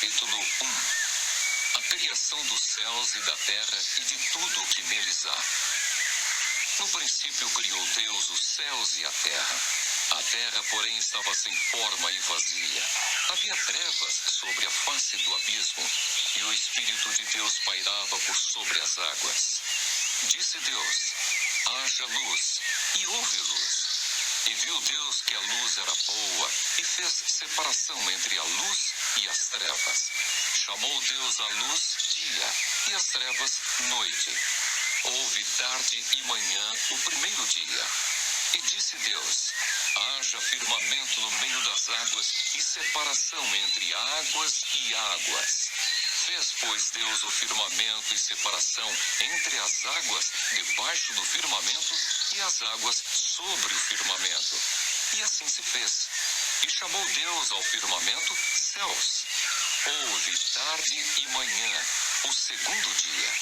Capítulo 1. A criação dos céus e da terra e de tudo o que neles há. No princípio criou Deus os céus e a terra. A terra, porém, estava sem forma e vazia. Havia trevas sobre a face do abismo, e o Espírito de Deus pairava por sobre as águas. Disse Deus: haja luz, e houve luz. E viu Deus que a luz era boa, e fez separação entre a luz e as trevas. Chamou Deus a luz dia, e as trevas noite. Houve tarde e manhã o primeiro dia. E disse Deus: haja firmamento no meio das águas, e separação entre águas e águas. Fez, pois, Deus o firmamento e separação entre as águas debaixo do firmamento e as águas sobre o firmamento. E assim se fez. E chamou Deus ao firmamento céus. Houve tarde e manhã, o segundo dia.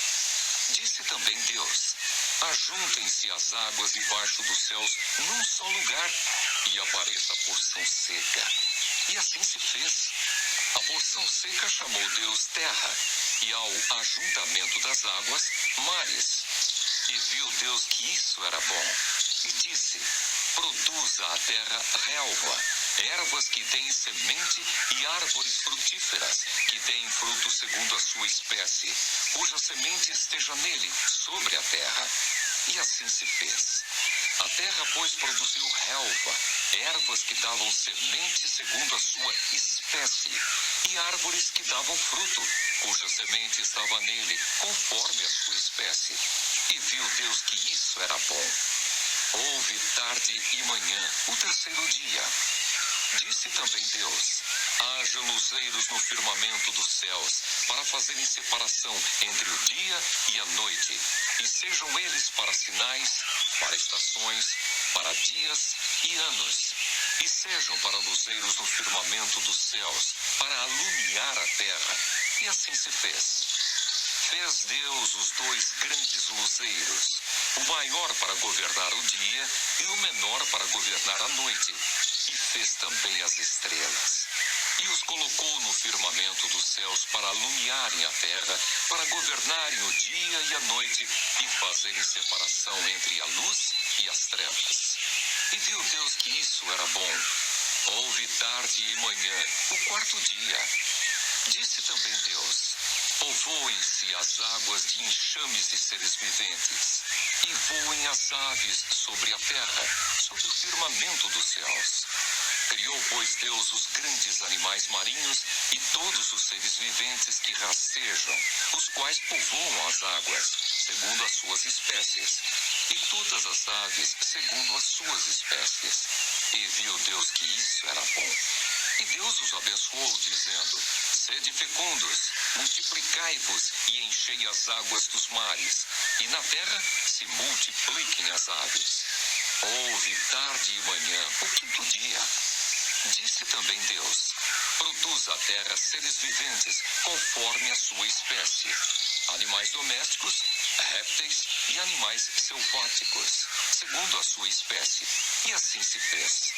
Disse também Deus: ajuntem-se as águas debaixo dos céus num só lugar, e apareça a porção seca. E assim se fez. A porção seca chamou Deus terra, e ao ajuntamento das águas, mares. E viu Deus que isso era bom. E disse: produza a terra relva, ervas que têm semente e árvores frutíferas, que têm fruto segundo a sua espécie, cuja semente esteja nele, sobre a terra. E assim se fez. A terra, pois, produziu relva, ervas que davam semente segundo a sua espécie, e árvores que davam fruto, cuja semente estava nele, conforme a sua espécie. E viu Deus que isso era bom. Houve tarde e manhã, o terceiro dia. Disse também Deus: haja luzeiros no firmamento dos céus, para fazerem separação entre o dia e a noite, e sejam eles para sinais, para estações, para dias e anos, e sejam para luzeiros no firmamento dos céus, para alumiar a terra. E assim se fez. Fez Deus os dois grandes luzeiros, o maior para governar o dia e o menor para governar a noite, e fez também as estrelas. E os colocou no firmamento dos céus para alumiarem a terra, para governarem o dia e a noite, e fazerem separação entre a luz e as trevas. E viu Deus que isso era bom. Houve tarde e manhã, o quarto dia. Disse também Deus: povoem-se as águas de enxames de seres viventes, e voem as aves sobre a terra, sobre o firmamento dos céus. Criou, pois, Deus os grandes animais marinhos e todos os seres viventes que rastejam, os quais povoam as águas, segundo as suas espécies, e todas as aves segundo as suas espécies. E viu Deus que isso era bom. E Deus os abençoou, dizendo: sede fecundos, multiplicai-vos e enchei as águas dos mares, e na terra se multipliquem as aves. Houve tarde e manhã, o quinto dia. Disse também Deus: produza a terra seres viventes, conforme a sua espécie, animais domésticos, répteis e animais selváticos, segundo a sua espécie. E assim se fez.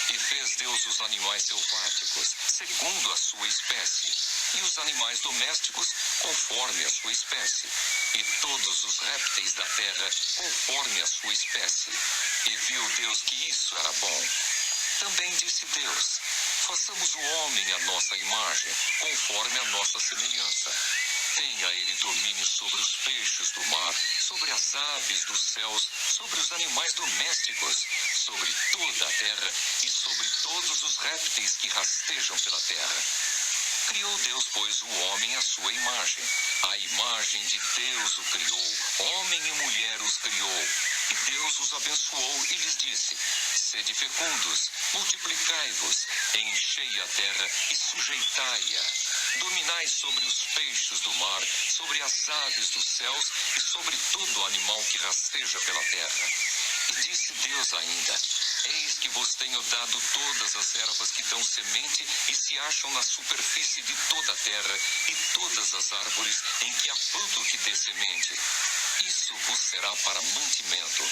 E fez Deus os animais selváticos, segundo a sua espécie, e os animais domésticos, conforme a sua espécie, e todos os répteis da terra, conforme a sua espécie. E viu Deus que isso era bom. Também disse Deus: façamos o homem à nossa imagem, conforme a nossa semelhança. Tenha ele domínio sobre os peixes do mar, sobre as aves dos céus, sobre os animais domésticos, sobre toda a terra e sobre todos os répteis que rastejam pela terra. Criou Deus, pois, o homem à sua imagem. A imagem de Deus o criou, homem e mulher os criou. E Deus os abençoou e lhes disse: sede fecundos, multiplicai-vos, enchei a terra e sujeitai-a. Dominai sobre os peixes do mar, sobre as aves dos céus e sobre todo animal que rasteja pela terra. E disse Deus ainda: eis que vos tenho dado todas as ervas que dão semente e se acham na superfície de toda a terra, e todas as árvores em que há fruto que dê semente. Isso vos será para mantimento.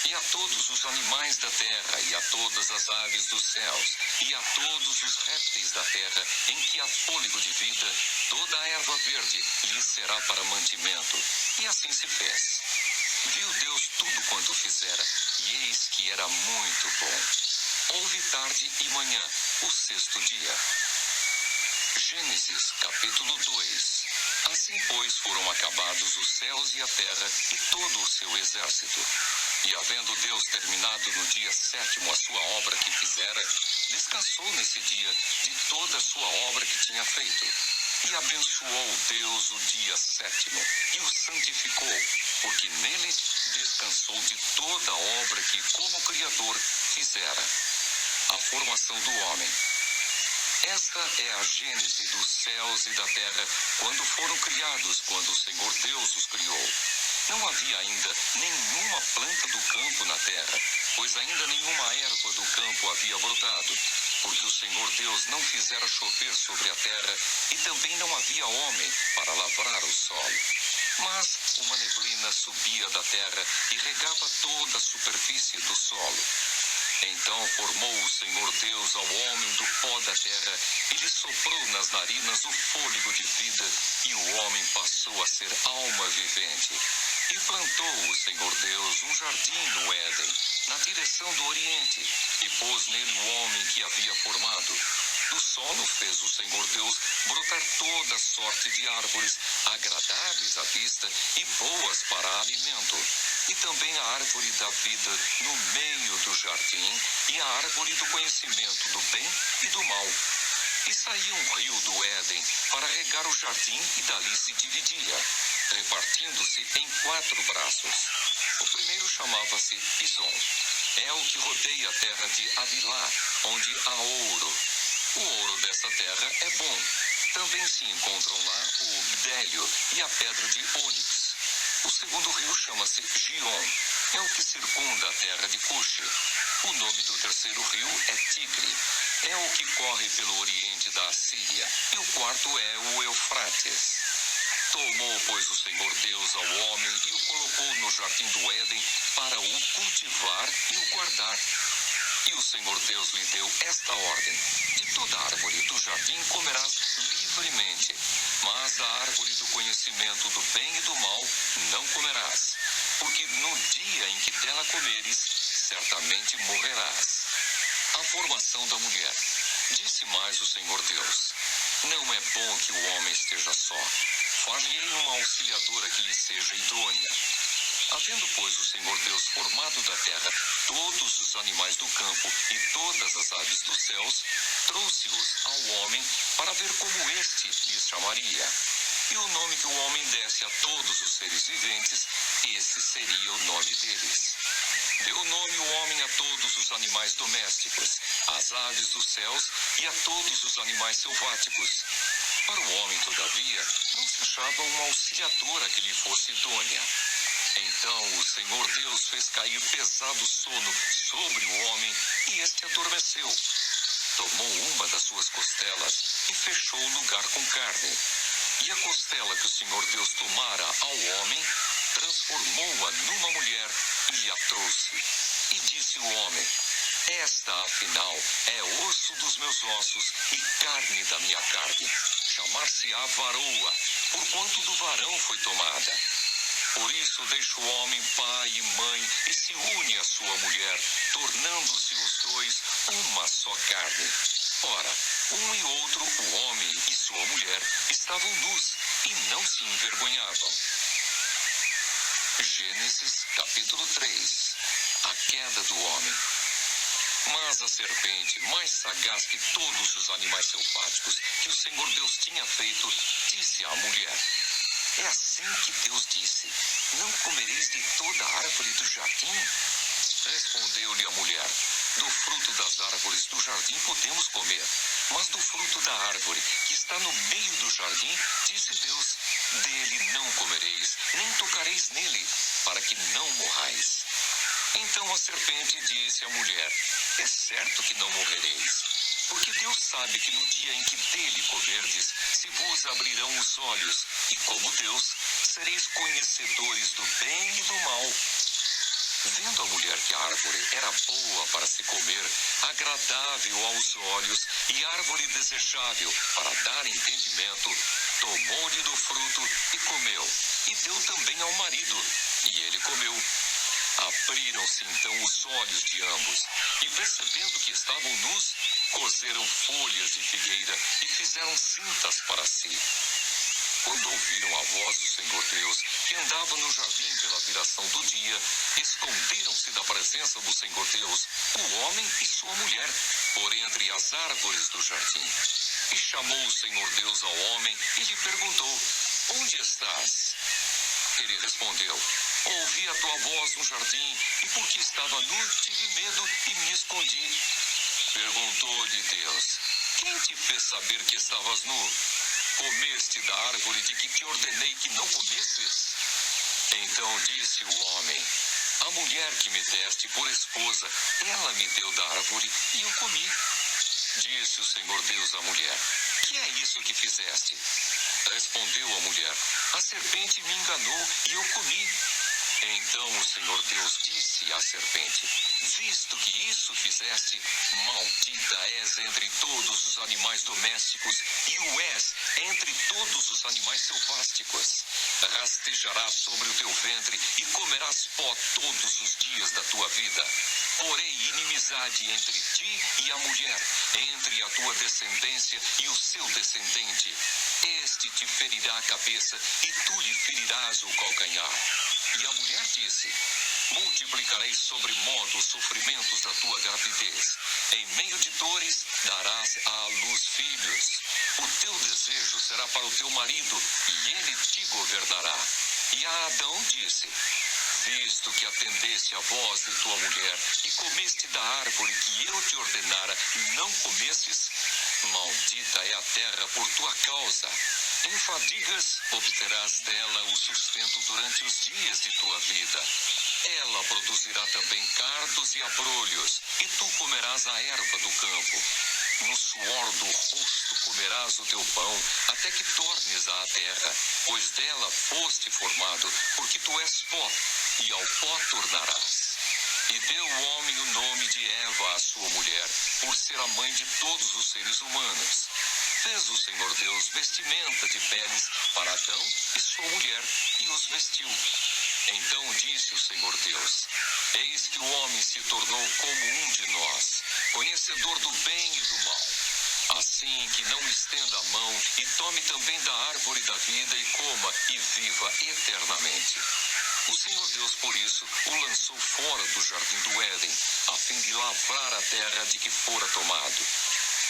E a todos os animais da terra, e a todas as aves dos céus, e a todos os répteis da terra, em que há fôlego de vida, toda a erva verde lhe será para mantimento. E assim se fez. Viu Deus tudo quanto fizera, e eis que era muito bom. Houve tarde e manhã, o sexto dia. Gênesis, capítulo 2. Assim, pois, foram acabados os céus e a terra e todo o seu exército. E havendo Deus terminado no dia sétimo a sua obra que fizera, descansou nesse dia de toda a sua obra que tinha feito. E abençoou Deus o dia sétimo e o santificou, porque nele descansou de toda a obra que, como Criador, fizera. A formação do homem. Esta é a gênese dos céus e da terra, quando foram criados, quando o Senhor Deus os criou. Não havia ainda nenhuma planta do campo na terra, pois ainda nenhuma erva do campo havia brotado, porque o Senhor Deus não fizera chover sobre a terra, e também não havia homem para lavrar o solo. Mas uma neblina subia da terra e regava toda a superfície do solo. Então formou o Senhor Deus ao homem do pó da terra e lhe soprou nas narinas o fôlego de vida, e o homem passou a ser alma vivente. E plantou o Senhor Deus um jardim no Éden, na direção do Oriente, e pôs nele o homem que havia formado. Do solo fez o Senhor Deus brotar toda sorte de árvores, agradáveis à vista e boas para alimento. E também a árvore da vida no meio do jardim, e a árvore do conhecimento do bem e do mal. E saía um rio do Éden para regar o jardim, e dali se dividia, repartindo-se em 4 braços. O primeiro chamava-se Pison. É o que rodeia a terra de Avilá, onde há ouro. O ouro dessa terra é bom. Também se encontram lá o bdélio e a pedra de ônix. O segundo rio chama-se Gion. É o que circunda a terra de Cuxi. O nome do terceiro rio é Tigre. É o que corre pelo oriente da Assíria. E o quarto é o Eufrates. Tomou, pois, o Senhor Deus ao homem e o colocou no jardim do Éden para o cultivar e o guardar. E o Senhor Deus lhe deu esta ordem: de toda árvore do jardim comerás livremente, mas da árvore do conhecimento do bem e do mal não comerás, porque no dia em que dela comeres, certamente morrerás. A formação da mulher. Disse mais o Senhor Deus: não é bom que o homem esteja só. Far-lhe-ei uma auxiliadora que lhe seja idônea. Havendo, pois, o Senhor Deus formado da terra todos os animais do campo e todas as aves dos céus, trouxe-os ao homem para ver como este lhes chamaria. E o nome que o homem desse a todos os seres viventes, esse seria o nome deles. Deu nome o homem a todos os animais domésticos, às aves dos céus e a todos os animais selváticos. Para o homem, todavia, não se achava uma auxiliadora que lhe fosse idônea. Então o Senhor Deus fez cair pesado sono sobre o homem, e este adormeceu. Tomou uma das suas costelas e fechou o lugar com carne. E a costela que o Senhor Deus tomara ao homem, transformou-a numa mulher e lhe a trouxe. E disse o homem: esta, afinal, é osso dos meus ossos e carne da minha carne. Chamar-se-á varoa, porquanto do varão foi tomada. Por isso deixa o homem pai e mãe e se une à sua mulher, tornando-se os dois uma só carne. Ora, um e outro, o homem e sua mulher, estavam nus e não se envergonhavam. Gênesis capítulo 3. A queda do homem. Mas a serpente, mais sagaz que todos os animais selváticos que o Senhor Deus tinha feito, disse à mulher: é assim que Deus disse: não comereis de toda a árvore do jardim? Respondeu-lhe a mulher: do fruto das árvores do jardim podemos comer, mas do fruto da árvore que está no meio do jardim, disse Deus: dele não comereis, nem tocareis nele, para que não morrais. Então a serpente disse à mulher: é certo que não morrereis, porque Deus sabe que no dia em que dele comerdes, se vos abrirão os olhos, e como Deus, sereis conhecedores do bem e do mal. Vendo a mulher que a árvore era boa para se comer, agradável aos olhos e árvore desejável para dar entendimento, tomou-lhe do fruto e comeu, e deu também ao marido, e ele comeu. Abriram-se então os olhos de ambos, e percebendo que estavam nus, coseram folhas de figueira e fizeram cintas para si. Quando ouviram a voz do Senhor Deus, que andava no jardim pela viração do dia, esconderam-se da presença do Senhor Deus, o homem e sua mulher, por entre as árvores do jardim. E chamou o Senhor Deus ao homem e lhe perguntou: onde estás? Ele respondeu: ouvi a tua voz no jardim, e porque estava nu, tive medo e me escondi. Perguntou-lhe Deus: quem te fez saber que estavas nu? Comeste da árvore de que te ordenei que não comesses? Então disse o homem: a mulher que me deste por esposa, ela me deu da árvore e eu comi. Disse o Senhor Deus à mulher: que é isso que fizeste? Respondeu a mulher: a serpente me enganou e eu comi. Então o Senhor Deus disse à serpente: visto que isso fizeste, maldita és entre todos os animais domésticos e o és entre todos os animais selvásticos. Rastejarás sobre o teu ventre e comerás pó todos os dias da tua vida. Porém, inimizade entre ti e a mulher, entre a tua descendência e o seu descendente. Este te ferirá a cabeça e tu lhe ferirás o calcanhar. E a mulher disse: multiplicarei sobremodo os sofrimentos da tua gravidez. Em meio de dores darás à luz filhos. O teu desejo será para o teu marido, e ele te governará. E a Adão disse: visto que atendeste à voz de tua mulher, e comeste da árvore que eu te ordenara, e não comestes, maldita é a terra por tua causa. Em fadigas obterás dela o sustento durante os dias de tua vida. Ela produzirá também cardos e abrolhos, e tu comerás a erva do campo. No suor do rosto comerás o teu pão, até que tornes à terra, pois dela foste formado, porque tu és pó, e ao pó tornarás. E deu o homem o nome de Eva à sua mulher, por ser a mãe de todos os seres humanos. Fez o Senhor Deus vestimenta de peles para Adão e sua mulher, e os vestiu. Então disse o Senhor Deus: eis que o homem se tornou como um de nós, conhecedor do bem e do mal. Assim que não estenda a mão e tome também da árvore da vida e coma e viva eternamente. O Senhor Deus, por isso, o lançou fora do jardim do Éden, a fim de lavrar a terra de que fora tomado.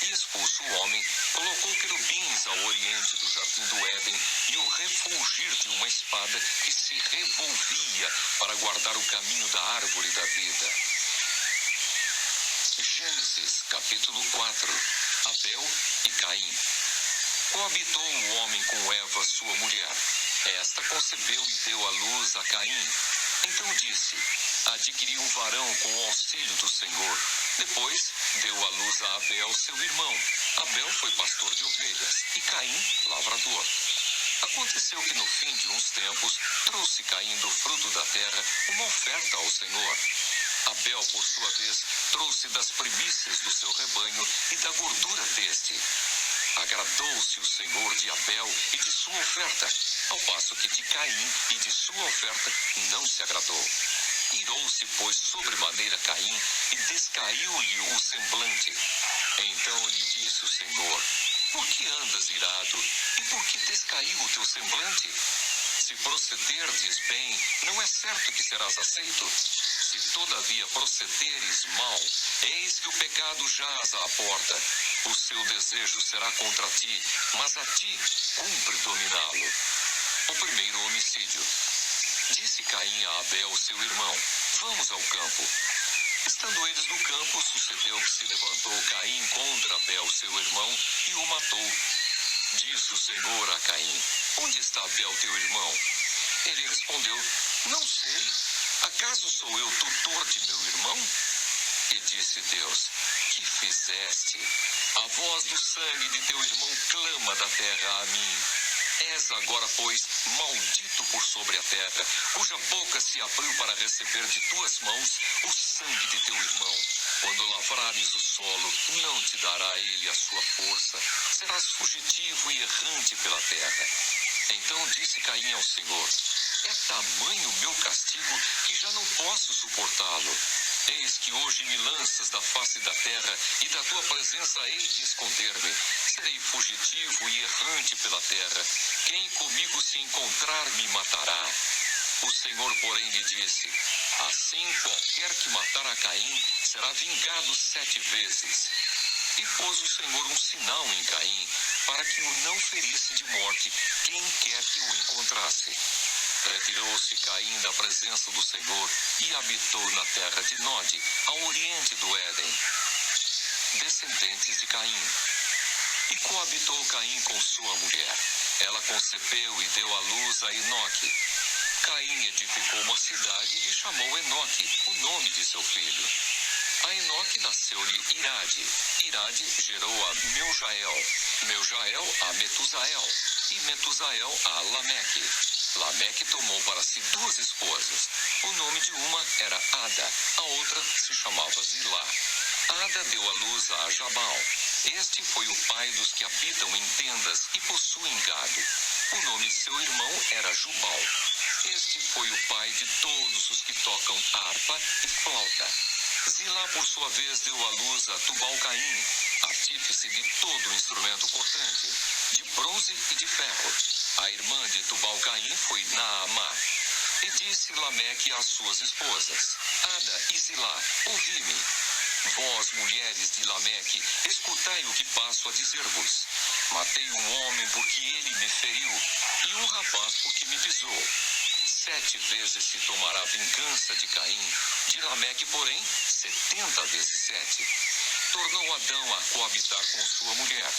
E expulso o homem, colocou querubins ao oriente do jardim do Éden e o refulgir de uma espada que se revolvia para guardar o caminho da árvore da vida. Gênesis, capítulo 4. Abel e Caim. Coabitou o homem com Eva, sua mulher. Esta concebeu e deu à luz a Caim. Então disse: adquiri um varão com o auxílio do Senhor. Depois deu à luz a Abel, seu irmão. Abel foi pastor de ovelhas e Caim, lavrador. Aconteceu que no fim de uns tempos trouxe Caim do fruto da terra uma oferta ao Senhor. Abel, por sua vez, trouxe das primícias do seu rebanho e da gordura deste. Agradou-se o Senhor de Abel e de sua oferta, ao passo que de Caim e de sua oferta não se agradou. Irou-se, pois, sobremaneira Caim, e descaiu-lhe o semblante. Então lhe disse o Senhor: por que andas irado, e por que descaiu o teu semblante? Se procederdes bem, não é certo que serás aceito. Se todavia procederes mal, eis que o pecado jaz à porta. O seu desejo será contra ti, mas a ti cumpre dominá-lo. O primeiro homicídio. Disse Caim a Abel, seu irmão: vamos ao campo. Estando eles no campo, sucedeu que se levantou Caim contra Abel, seu irmão, e o matou. Disse o Senhor a Caim: onde está Abel, teu irmão? Ele respondeu: não sei. Acaso sou eu tutor de meu irmão? E disse Deus: que fizeste? A voz do sangue de teu irmão clama da terra a mim. És agora, pois, maldito por sobre a terra, cuja boca se abriu para receber de tuas mãos o sangue de teu irmão. Quando lavrares o solo, não te dará ele a sua força. Serás fugitivo e errante pela terra. Então disse Caim ao Senhor: é tamanho o meu castigo que já não posso suportá-lo. Eis que hoje me lanças da face da terra, e da tua presença hei de esconder-me. Serei fugitivo e errante pela terra. Quem comigo se encontrar me matará. O Senhor, porém, lhe disse: assim qualquer que matar a Caim será vingado 7 vezes. E pôs o Senhor um sinal em Caim, para que o não ferisse de morte quem quer que o encontrasse. Retirou-se Caim da presença do Senhor e habitou na terra de Nod, ao oriente do Éden. Descendentes de Caim. E coabitou Caim com sua mulher. Ela concebeu e deu à luz a Enoque. Caim edificou uma cidade e lhe chamou Enoque, o nome de seu filho. A Enoque nasceu-lhe Irade. Irade gerou a Meujael. Meujael a Metusael. E Metusael a Lameque. Lameque tomou para si 2 esposas. O nome de uma era Ada, a outra se chamava Zilá. Ada deu à luz a Jabal. Este foi o pai dos que habitam em tendas e possuem gado. O nome de seu irmão era Jubal. Este foi o pai de todos os que tocam harpa e flauta. Zilá, por sua vez, deu à luz a Tubal-Caim, artífice de todo instrumento cortante, de bronze e de ferro. A irmã de Tubal-Caim foi Naamá. E disse Lameque às suas esposas: Ada e Zilá, ouvi-me. Vós, mulheres de Lameque, escutai o que passo a dizer-vos. Matei um homem porque ele me feriu, e um rapaz porque me pisou. 7 vezes se tomará vingança de Caim, de Lameque, porém, 70 vezes 7. Tornou Adão a coabitar com sua mulher,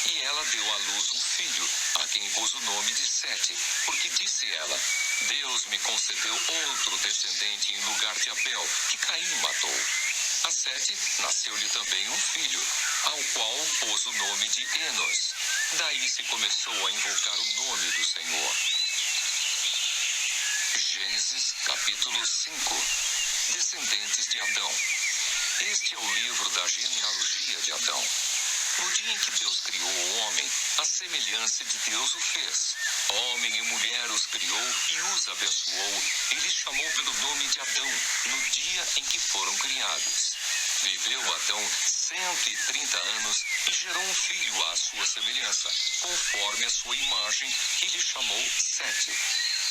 e ela deu à luz um filho, a quem pôs o nome de Sete, porque disse ela: Deus me concedeu outro descendente em lugar de Abel, que Caim matou. A Sete nasceu-lhe também um filho, ao qual pôs o nome de Enos. Daí se começou a invocar o nome do Senhor. Gênesis capítulo 5. Descendentes de Adão. Este é o livro da genealogia de Adão. No dia em que Deus criou o homem, a semelhança de Deus o fez. Homem e mulher os criou e os abençoou, e lhes chamou pelo nome de Adão, no dia em que foram criados. Viveu Adão 130 anos e gerou um filho à sua semelhança, conforme a sua imagem, e lhe chamou Sete.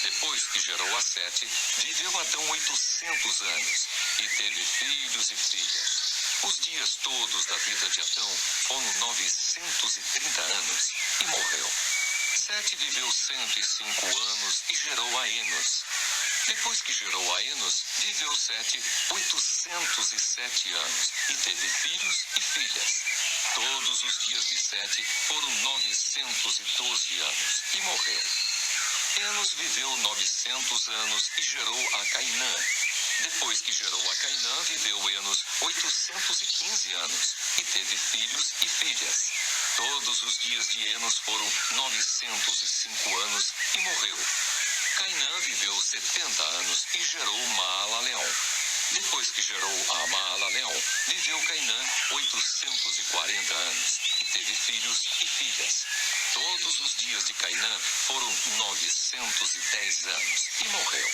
Depois que gerou a Sete, viveu Adão 800 anos, e teve filhos e filhas. Os dias todos da vida de Adão foram 930 anos, e morreu. Sete viveu 105 anos e gerou a Enos. Depois que gerou a Enos, viveu Sete 807 anos, e teve filhos e filhas. Todos os dias de Sete foram 912 anos, e morreu. Enos viveu 900 anos e gerou a Cainã. Depois que gerou a Cainã, viveu Enos 815 anos e teve filhos e filhas. Todos os dias de Enos foram 905 anos e morreu. Cainã viveu 70 anos e gerou Maalalel. Depois que gerou a Maalalel, viveu Cainã 840 anos e teve filhos e filhas. Todos os dias de Cainã foram 910 anos e morreu.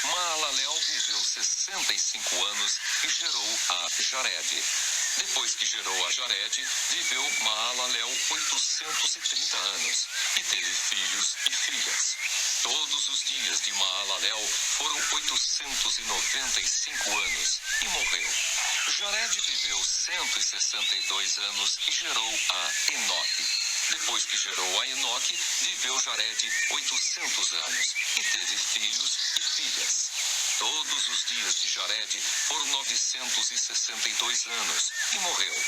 Maalalel viveu 65 anos e gerou a Jared. Depois que gerou a Jared, viveu Maalalel 830 anos e teve filhos e filhas. Todos os dias de Maalalel foram 895 anos e morreu. Jared viveu 162 anos e gerou a Enoque. Depois que gerou a Enoque, viveu Jared 800 anos e teve filhos e filhas. Todos os dias de Jared foram 962 anos e morreu.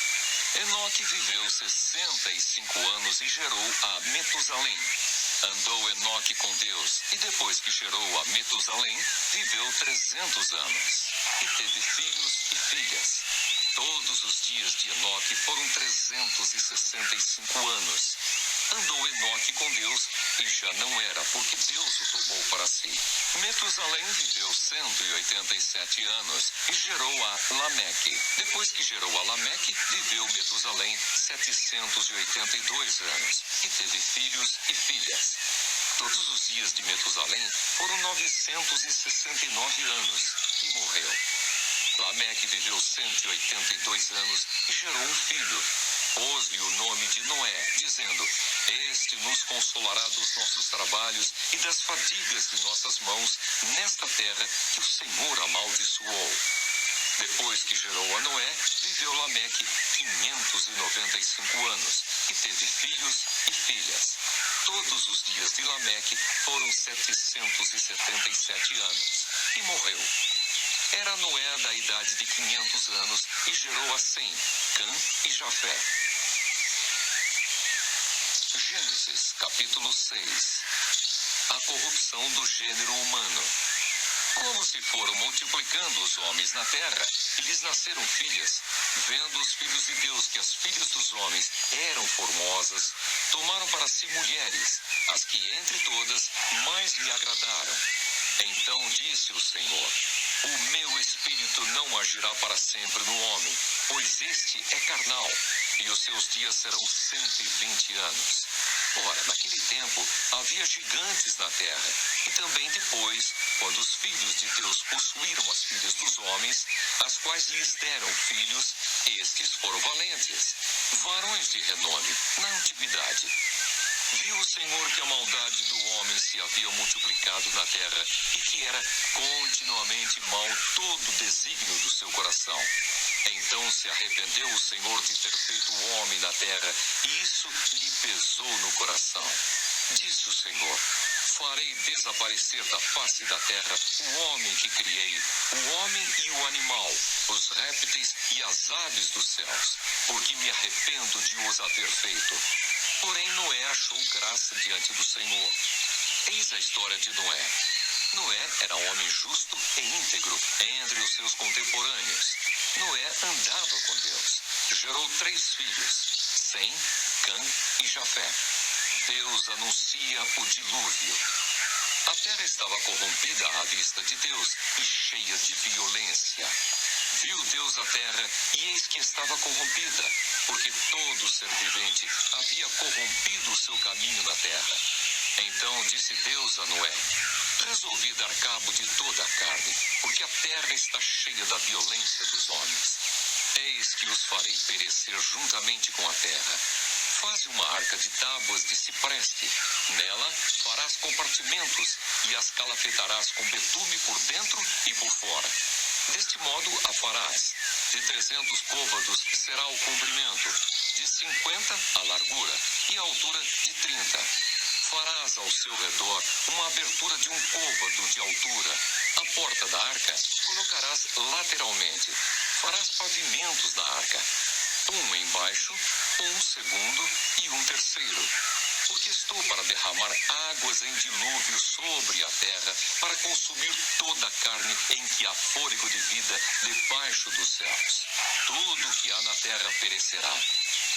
Enoque viveu 65 anos e gerou a Metusalém. Andou Enoque com Deus, e depois que gerou a Metusalém, viveu 300 anos e teve filhos e filhas. Todos os dias de Enoque foram 365 anos. Andou Enoque com Deus, e já não era, porque Deus o tomou para si. Metusalém viveu 187 anos e gerou a Lameque. Depois que gerou a Lameque, viveu Metusalém 782 anos e teve filhos e filhas. Todos os dias de Metusalém foram 969 anos e morreu. Lameque viveu 182 anos e gerou um filho. Pôs-lhe o nome de Noé, dizendo: Este nos consolará dos nossos trabalhos e das fadigas de nossas mãos nesta terra que o Senhor amaldiçoou. Depois que gerou a Noé, viveu Lameque 595 anos e teve filhos e filhas. Todos os dias de Lameque foram 777 anos e morreu. Era Noé da idade de 500 anos e gerou a Sem, Cã e Jafé. Gênesis, capítulo 6. A corrupção do gênero humano. Como se foram multiplicando os homens na terra, e lhes nasceram filhas, vendo os filhos de Deus que as filhas dos homens eram formosas, tomaram para si mulheres, as que entre todas mais lhe agradaram. Então disse o Senhor: O meu espírito não agirá para sempre no homem, pois este é carnal, e os seus dias serão 120 anos. Ora, naquele tempo havia gigantes na terra, e também depois, quando os filhos de Deus possuíram as filhas dos homens, as quais lhes deram filhos, estes foram valentes, varões de renome, na antiguidade. Viu o Senhor que a maldade do homem se havia multiplicado na terra e que era continuamente mau todo o desígnio do seu coração. Então se arrependeu o Senhor de ter feito o homem na terra, e isso lhe pesou no coração. Disse o Senhor: Farei desaparecer da face da terra o homem que criei, o homem e o animal, os répteis e as aves dos céus, porque me arrependo de os haver feito. Porém Noé achou graça diante do Senhor. Eis a história de Noé. Noé era homem justo e íntegro entre os seus contemporâneos. Noé andava com Deus. Gerou 3 filhos, Sem, Cã e Jafé. Deus anuncia o dilúvio. A terra estava corrompida à vista de Deus e cheia de violência. Viu Deus a terra, e eis que estava corrompida, porque todo ser vivente havia corrompido o seu caminho na terra. Então disse Deus a Noé: Resolvi dar cabo de toda a carne, porque a terra está cheia da violência dos homens. Eis que os farei perecer juntamente com a terra. Faze uma arca de tábuas de cipreste. Nela farás compartimentos e as calafetarás com betume por dentro e por fora. Deste modo a farás. De 300 côvados será o comprimento, de 50 a largura e a altura de 30. Farás ao seu redor uma abertura de 1 côvado de altura. A porta da arca colocarás lateralmente. Farás pavimentos na arca, um embaixo, um segundo e um terceiro. Porque estou para derramar águas em dilúvio sobre a terra, para consumir toda a carne em que há fôlego de vida debaixo dos céus. Tudo que há na terra perecerá.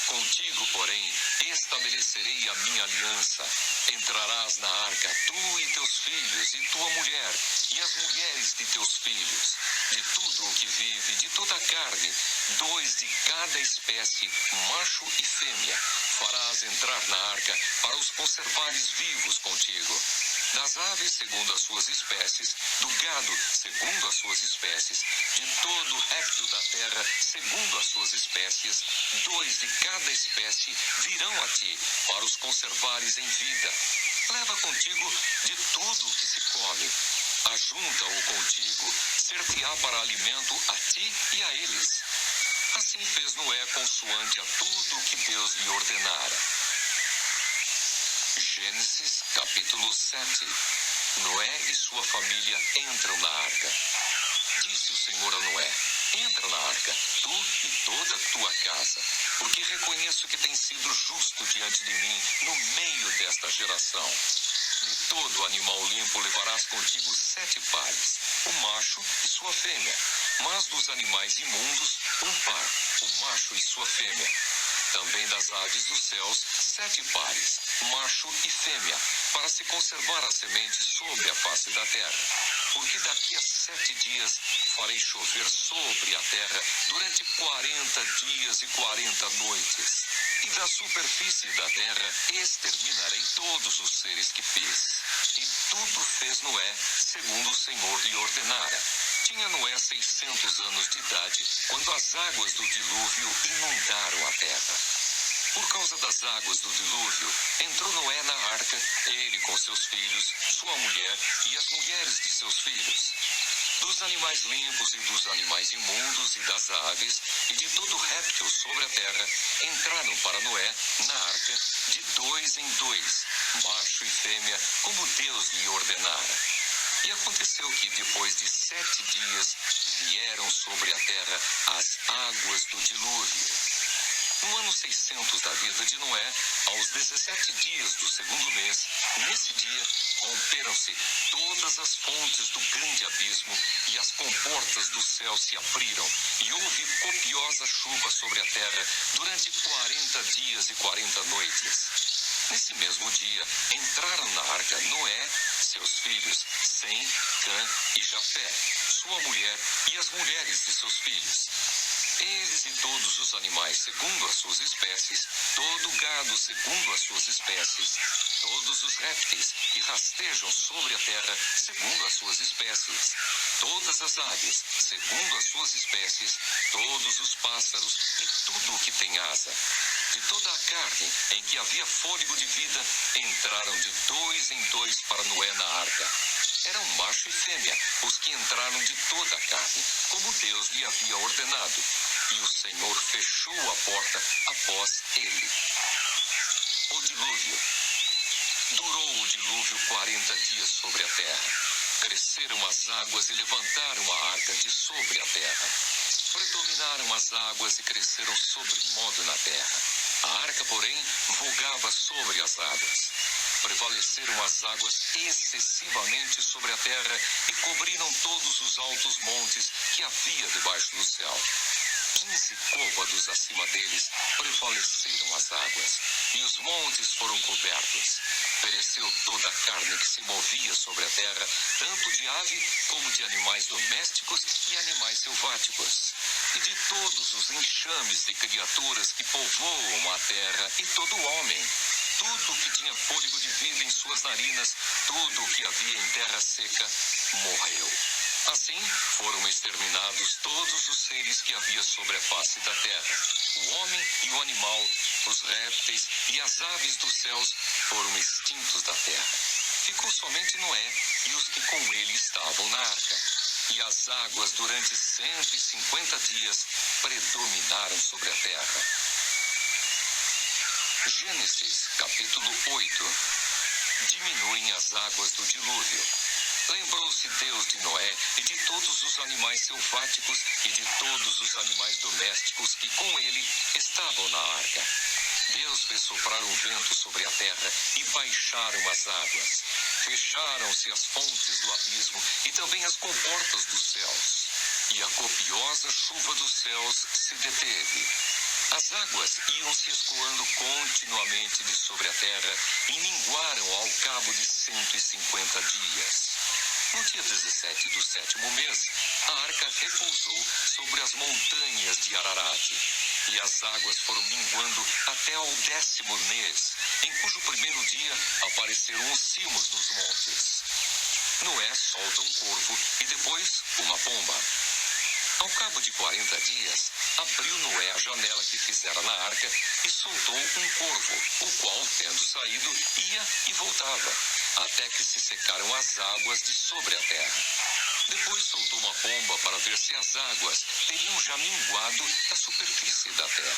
Contigo, porém, estabelecerei a minha aliança. Entrarás na arca, tu e teus filhos, e tua mulher, e as mulheres de teus filhos. De tudo o que vive, de toda a carne, 2 de cada espécie, macho e fêmea, farás entrar na arca para os conservares vivos contigo. Das aves segundo as suas espécies, do gado segundo as suas espécies, de todo réptil da terra segundo as suas espécies, 2 de cada espécie virão a ti para os conservares em vida. Leva contigo de tudo o que se come. Ajunta-o contigo, ser-te-á para alimento a ti e a eles. Assim fez Noé consoante a tudo o que Deus lhe ordenara. Gênesis, capítulo 7. Noé e sua família entram na arca. Disse o Senhor a Noé: Entra na arca, tu e toda a tua casa, porque reconheço que tens sido justo diante de mim no meio desta geração. De todo animal limpo levarás contigo 7 pares, o macho e sua fêmea, mas dos animais imundos, 1 par, o macho e sua fêmea. Também das aves dos céus, 7 pares, macho e fêmea, para se conservar a semente sobre a face da terra. Porque daqui a 7 dias farei chover sobre a terra durante 40 dias e 40 noites. E da superfície da terra exterminarei todos os seres que fiz. E tudo fez Noé, segundo o Senhor lhe ordenara. Tinha Noé 600 anos de idade, quando as águas do dilúvio inundaram a terra. Por causa das águas do dilúvio, entrou Noé na arca, ele com seus filhos, sua mulher e as mulheres de seus filhos. Dos animais limpos e dos animais imundos e das aves e de todo réptil sobre a terra, entraram para Noé na arca de 2 em 2, macho e fêmea, como Deus lhe ordenara. E aconteceu que depois de 7 dias vieram sobre a terra as águas do dilúvio. No ano 600 da vida de Noé, aos 17 dias do segundo mês, nesse dia, romperam-se todas as fontes do grande abismo e as comportas do céu se abriram, e houve copiosa chuva sobre a terra durante 40 dias e 40 noites. Nesse mesmo dia, entraram na arca Noé, seus filhos, Sem, Cã e Jafé, sua mulher e as mulheres de seus filhos. Eles e todos os animais segundo as suas espécies, todo o gado segundo as suas espécies, todos os répteis que rastejam sobre a terra segundo as suas espécies, todas as aves segundo as suas espécies, todos os pássaros e tudo o que tem asa. De toda a carne em que havia fôlego de vida, entraram de 2 em 2 para Noé na arca. Eram macho e fêmea os que entraram de toda a carne, como Deus lhe havia ordenado. E o Senhor fechou a porta após ele. O dilúvio. Durou o dilúvio 40 dias sobre a terra. Cresceram as águas e levantaram a arca de sobre a terra. Predominaram as águas e cresceram sobremodo na terra. A arca, porém, vogava sobre as águas. Prevaleceram as águas excessivamente sobre a terra e cobriram todos os altos montes que havia debaixo do céu. 15 côvados acima deles prevaleceram as águas, e os montes foram cobertos. Pereceu toda a carne que se movia sobre a terra, tanto de ave como de animais domésticos e animais selváticos, e de todos os enxames de criaturas que povoam a terra, e todo homem. Tudo que tinha fôlego de vida em suas narinas, tudo o que havia em terra seca, morreu. Assim foram exterminados todos os seres que havia sobre a face da terra. O homem e o animal, os répteis e as aves dos céus foram extintos da terra. Ficou somente Noé e os que com ele estavam na arca. E as águas durante 150 dias predominaram sobre a terra. Gênesis, capítulo 8. Diminuem as águas do dilúvio. Lembrou-se Deus de Noé e de todos os animais selváticos e de todos os animais domésticos que com ele estavam na arca. Deus fez soprar um vento sobre a terra e baixaram as águas. Fecharam-se as fontes do abismo e também as comportas dos céus. E a copiosa chuva dos céus se deteve. As águas iam se escoando continuamente de sobre a terra e minguaram ao cabo de 150 dias. No dia 17 do 7º mês, a arca repousou sobre as montanhas de Ararat, e as águas foram minguando até ao 10º mês, em cujo primeiro dia apareceram os cimos dos montes. Noé solta um corvo e depois uma pomba. Ao cabo de 40 dias, abriu Noé a janela que fizera na arca e soltou um corvo, o qual, tendo saído, ia e voltava, até que se secaram as águas de sobre a terra. Depois soltou uma pomba para ver se as águas teriam já minguado da superfície da terra.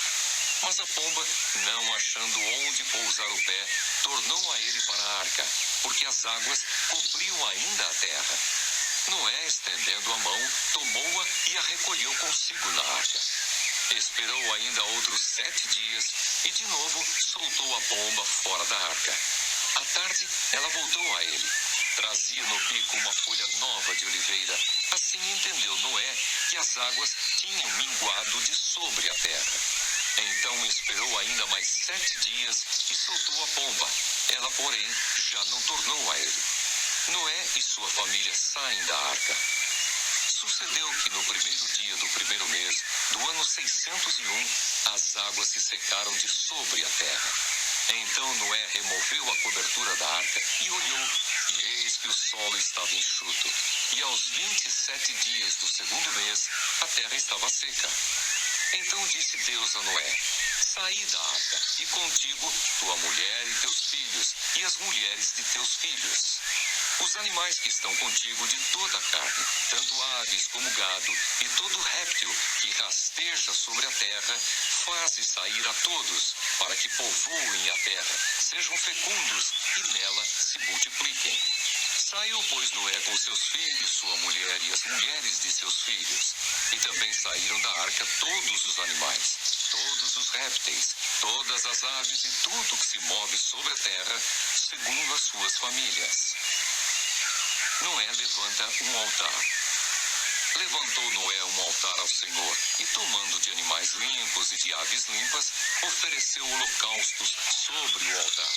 Mas a pomba, não achando onde pousar o pé, tornou a ele para a arca, porque as águas cobriam ainda a terra. Noé, estendendo a mão, tomou-a e a recolheu consigo na arca. Esperou ainda outros 7 dias e de novo soltou a pomba fora da arca. À tarde, ela voltou a ele. Trazia no bico uma folha nova de oliveira. Assim entendeu Noé que as águas tinham minguado de sobre a terra. Então esperou ainda mais 7 dias e soltou a pomba. Ela, porém, já não tornou a ele. Noé e sua família saem da arca. Sucedeu que no primeiro dia do primeiro mês do ano 601, as águas se secaram de sobre a terra. Então Noé removeu a cobertura da arca e olhou, e eis que o solo estava enxuto. E aos 27 dias do segundo mês, a terra estava seca. Então disse Deus a Noé: saí da arca, e contigo tua mulher e teus filhos, e as mulheres de teus filhos. Os animais que estão contigo de toda a carne, tanto aves como gado, e todo réptil que rasteja sobre a terra, faze sair a todos, para que povoem a terra, sejam fecundos e nela se multipliquem. Saiu, pois, Noé com seus filhos, sua mulher e as mulheres de seus filhos. E também saíram da arca todos os animais, todos os répteis, todas as aves e tudo que se move sobre a terra, segundo as suas famílias. Noé levanta um altar. Levantou Noé um altar ao Senhor, e tomando de animais limpos e de aves limpas, ofereceu holocaustos sobre o altar.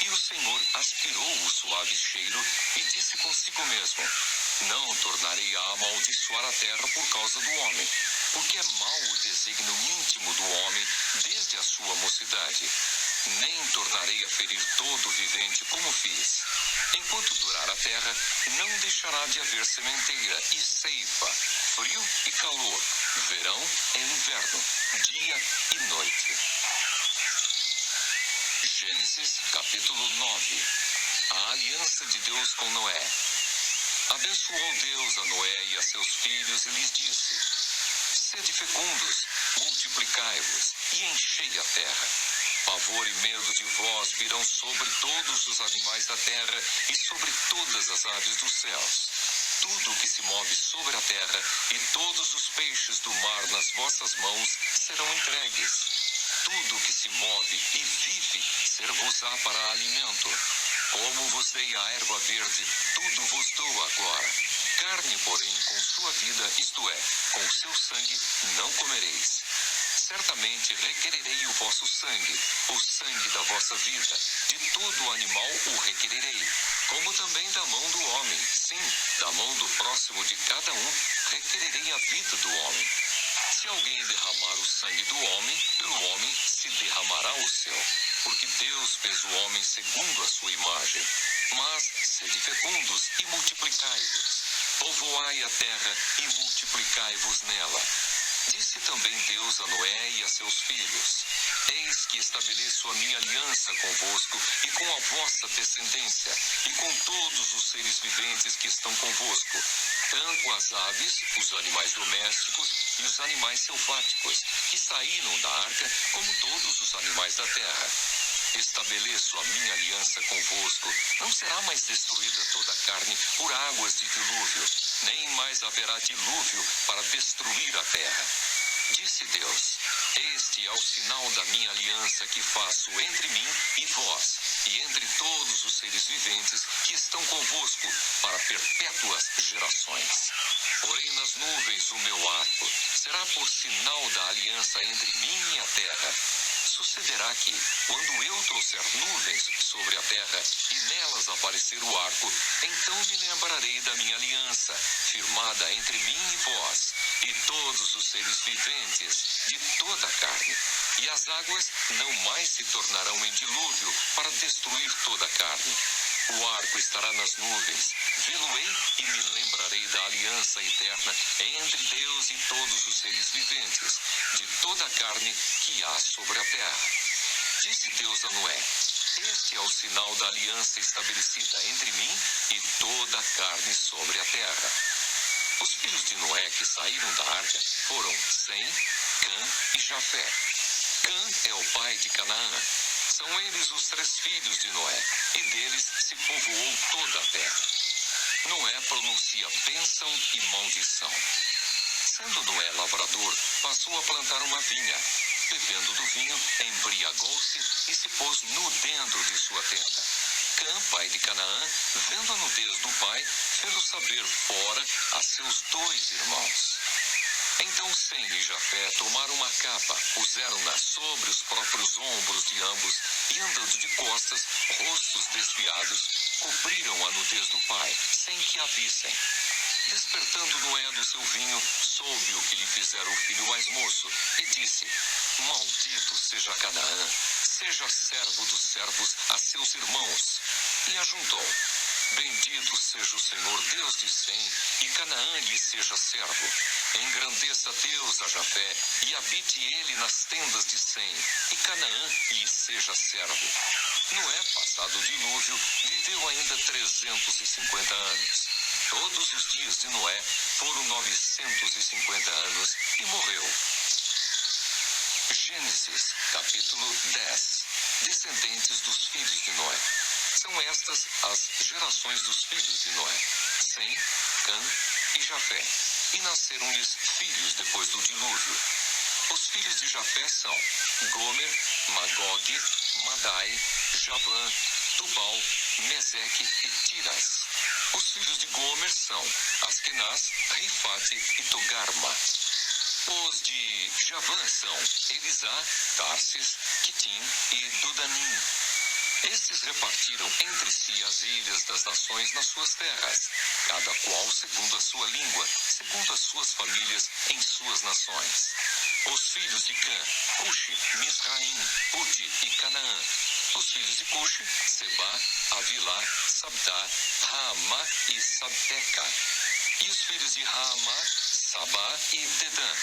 E o Senhor aspirou o suave cheiro e disse consigo mesmo: não tornarei a amaldiçoar a terra por causa do homem, porque é mau o desígnio íntimo do homem desde a sua mocidade. Nem tornarei a ferir todo vivente como fiz. Enquanto durar a terra, não deixará de haver sementeira e ceifa, frio e calor, verão e inverno, dia e noite. Gênesis capítulo 9. A aliança de Deus com Noé. Abençoou Deus a Noé e a seus filhos e lhes disse: sede fecundos, multiplicai-vos e enchei a terra. Pavor e medo de vós virão sobre todos os animais da terra e sobre todas as aves dos céus. Tudo o que se move sobre a terra e todos os peixes do mar nas vossas mãos serão entregues. Tudo o que se move e vive ser-vos-á para alimento. Como vos dei a erva verde, tudo vos dou agora. Carne, porém, com sua vida, isto é, com seu sangue, não comereis. Certamente requererei o vosso sangue, o sangue da vossa vida. De todo animal o requererei, como também da mão do homem. Sim, da mão do próximo de cada um, requererei a vida do homem. Se alguém derramar o sangue do homem, pelo homem se derramará o seu, porque Deus fez o homem segundo a sua imagem. Mas sede fecundos e multiplicai-vos. Povoai a terra e multiplicai-vos nela. Disse também Deus a Noé e a seus filhos: eis que estabeleço a minha aliança convosco e com a vossa descendência, e com todos os seres viventes que estão convosco, tanto as aves, os animais domésticos e os animais selváticos, que saíram da arca, como todos os animais da terra. Estabeleço a minha aliança convosco, não será mais destruída toda a carne por águas de dilúvio, nem mais haverá dilúvio para destruir a terra. Disse Deus: este é o sinal da minha aliança que faço entre mim e vós, e entre todos os seres viventes que estão convosco, para perpétuas gerações. Porém nas nuvens o meu arco será por sinal da aliança entre mim e a terra. Sucederá que, quando eu trouxer nuvens sobre a terra e nelas aparecer o arco, então me lembrarei da minha aliança, firmada entre mim e vós, e todos os seres viventes de toda a carne. E as águas não mais se tornarão em dilúvio para destruir toda a carne. O arco estará nas nuvens, vê-lo-ei e me lembrarei da aliança eterna entre Deus e todos os seres viventes, de toda a carne que há sobre a terra. Disse Deus a Noé: este é o sinal da aliança estabelecida entre mim e toda a carne sobre a terra. Os filhos de Noé que saíram da arca foram Sem, Cã e Jafé. Cã é o pai de Canaã. São eles os 3 filhos de Noé, e deles se povoou toda a terra. Noé pronuncia bênção e maldição. Sendo Noé lavrador, passou a plantar uma vinha. Bebendo do vinho, embriagou-se e se pôs nu dentro de sua tenda. Cã, pai de Canaã, vendo a nudez do pai, fez-o saber fora a seus 2 irmãos. Então Sem e Jafé tomaram uma capa, puseram-na sobre os próprios ombros de ambos e, andando de costas, rostos desviados, cobriram a nudez do pai, sem que a vissem. Despertando Noé do seu vinho, soube o que lhe fizera o filho mais moço, e disse: Maldito seja Canaã, seja servo dos servos a seus irmãos. E ajuntou: Bendito seja o Senhor Deus de Sem, e Canaã lhe seja servo. Engrandeça Deus a Jafé, e habite ele nas tendas de Sem, e Canaã lhe seja servo. Noé, passado o dilúvio, viveu ainda 350 anos. Todos os dias de Noé foram 950 anos e morreu. Gênesis, capítulo 10. Descendentes dos filhos de Noé. São estas as gerações dos filhos de Noé: Sem, Cã e Jafé. E nasceram-lhes filhos depois do dilúvio. Os filhos de Jafé são Gomer, Magog, Madai, Javã, Tubal, Meseque e Tiras. Os filhos de Gomer são Askenaz, Rifate e Togarma. Os de Javã são Elisá, Tarsis, Quitim e Dodanim. Estes repartiram entre si as ilhas das nações nas suas terras, cada qual segundo a sua língua, segundo as suas famílias, em suas nações. Os filhos de Cã, Cuxi, Misraim, Puti e Canaã. Os filhos de Cuxi, Seba, Avilá, Sabtá, Raamá e Sabteca. E os filhos de Raamá, Sabá e Dedã.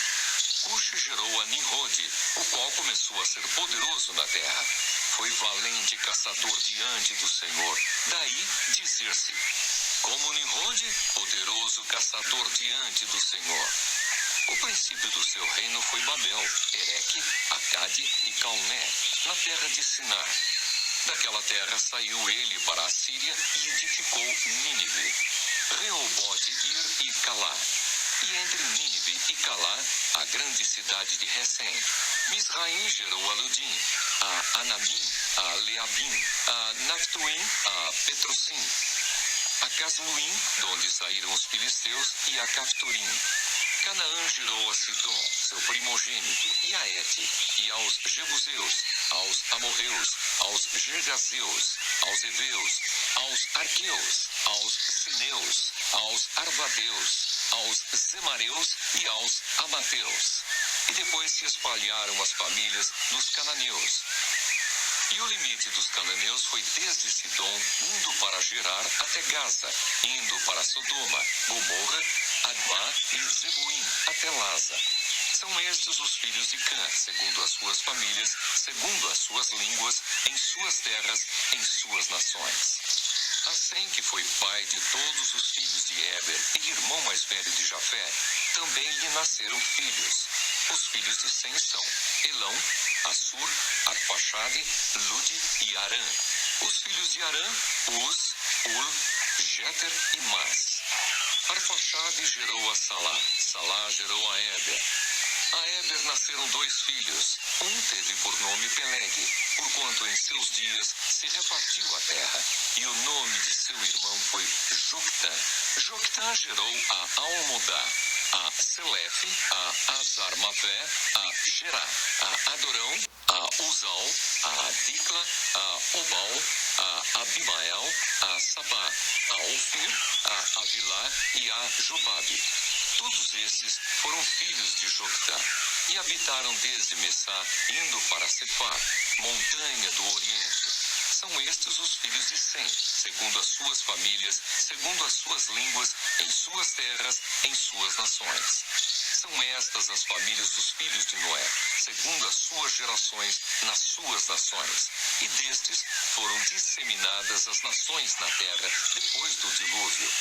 Cuxi gerou a Nimrode, o qual começou a ser poderoso na terra. Foi valente caçador diante do Senhor. Daí dizer-se: como Nimrode, poderoso caçador diante do Senhor. O princípio do seu reino foi Babel, Ereque, Acade e Calné, na terra de Sinar. Daquela terra saiu ele para a Síria e edificou Nínive, Reobote, Ir e Calá. E entre Nínive e Calá, a grande cidade de Recém. Misraim gerou a Ludim, a Anamim, a Leabim, a Naftuim, a Petrosim, a Casluim, de onde saíram os filisteus, e a Caftorim. Canaã gerou a Sidom, seu primogênito, e a Ete, e aos Jebuseus, aos Amorreus, aos Gergazeus, aos Eveus, aos Arqueus, aos Sineus, aos Arvadeus, aos Zemareus e aos Amateus. E depois se espalharam as famílias dos cananeus. E o limite dos cananeus foi desde Sidom, indo para Gerar até Gaza, indo para Sodoma, Gomorra, Admá e Zeboim, até Laza. São estes os filhos de Cã, segundo as suas famílias, segundo as suas línguas, em suas terras, em suas nações. A Sem, que foi pai de todos os filhos de Éber e irmão mais velho de Jafé, também lhe nasceram filhos. Os filhos de Sem são Elão, Assur, Arfaxade, Lude e Arã. Os filhos de Arã, Uz, Ul, Jeter e Mas. Arfaxade gerou a Salá, Salá gerou a Éber. A Éber nasceram 2 filhos. Um teve por nome Peleg, porquanto em seus dias se repartiu a terra, e o nome de seu irmão foi Joctã. Joctã gerou a Almodá, a Selefe, a Azarmavé, a Gerá, a Adorão, a Uzal, a Dicla, a Obal, a Abimael, a Sabá, a Ofir, a Avilá e a Jobabe. Todos estes foram filhos de Joctã, e habitaram desde Messá, indo para Cefar, montanha do Oriente. São estes os filhos de Sem, segundo as suas famílias, segundo as suas línguas, em suas terras, em suas nações. São estas as famílias dos filhos de Noé, segundo as suas gerações, nas suas nações. E destes foram disseminadas as nações na terra, depois do dilúvio.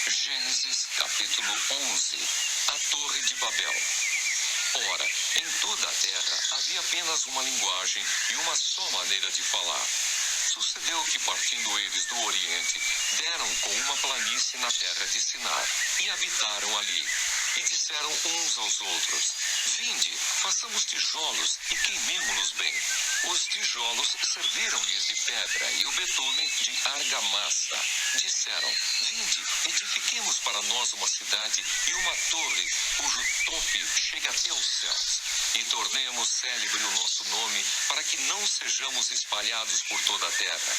Gênesis, capítulo 11. A Torre de Babel. Ora, em toda a terra havia apenas uma linguagem e uma só maneira de falar. Sucedeu que, partindo eles do Oriente, deram com uma planície na terra de Sinar, e habitaram ali. E disseram uns aos outros: Vinde, façamos tijolos e queimemo-los bem. Os tijolos serviram-lhes de pedra e o betume de argamassa. Disseram disseram: Vinde, edifiquemos para nós uma cidade e uma torre, cujo tope chegue até os céus, e tornemos célebre o nosso nome, para que não sejamos espalhados por toda a terra.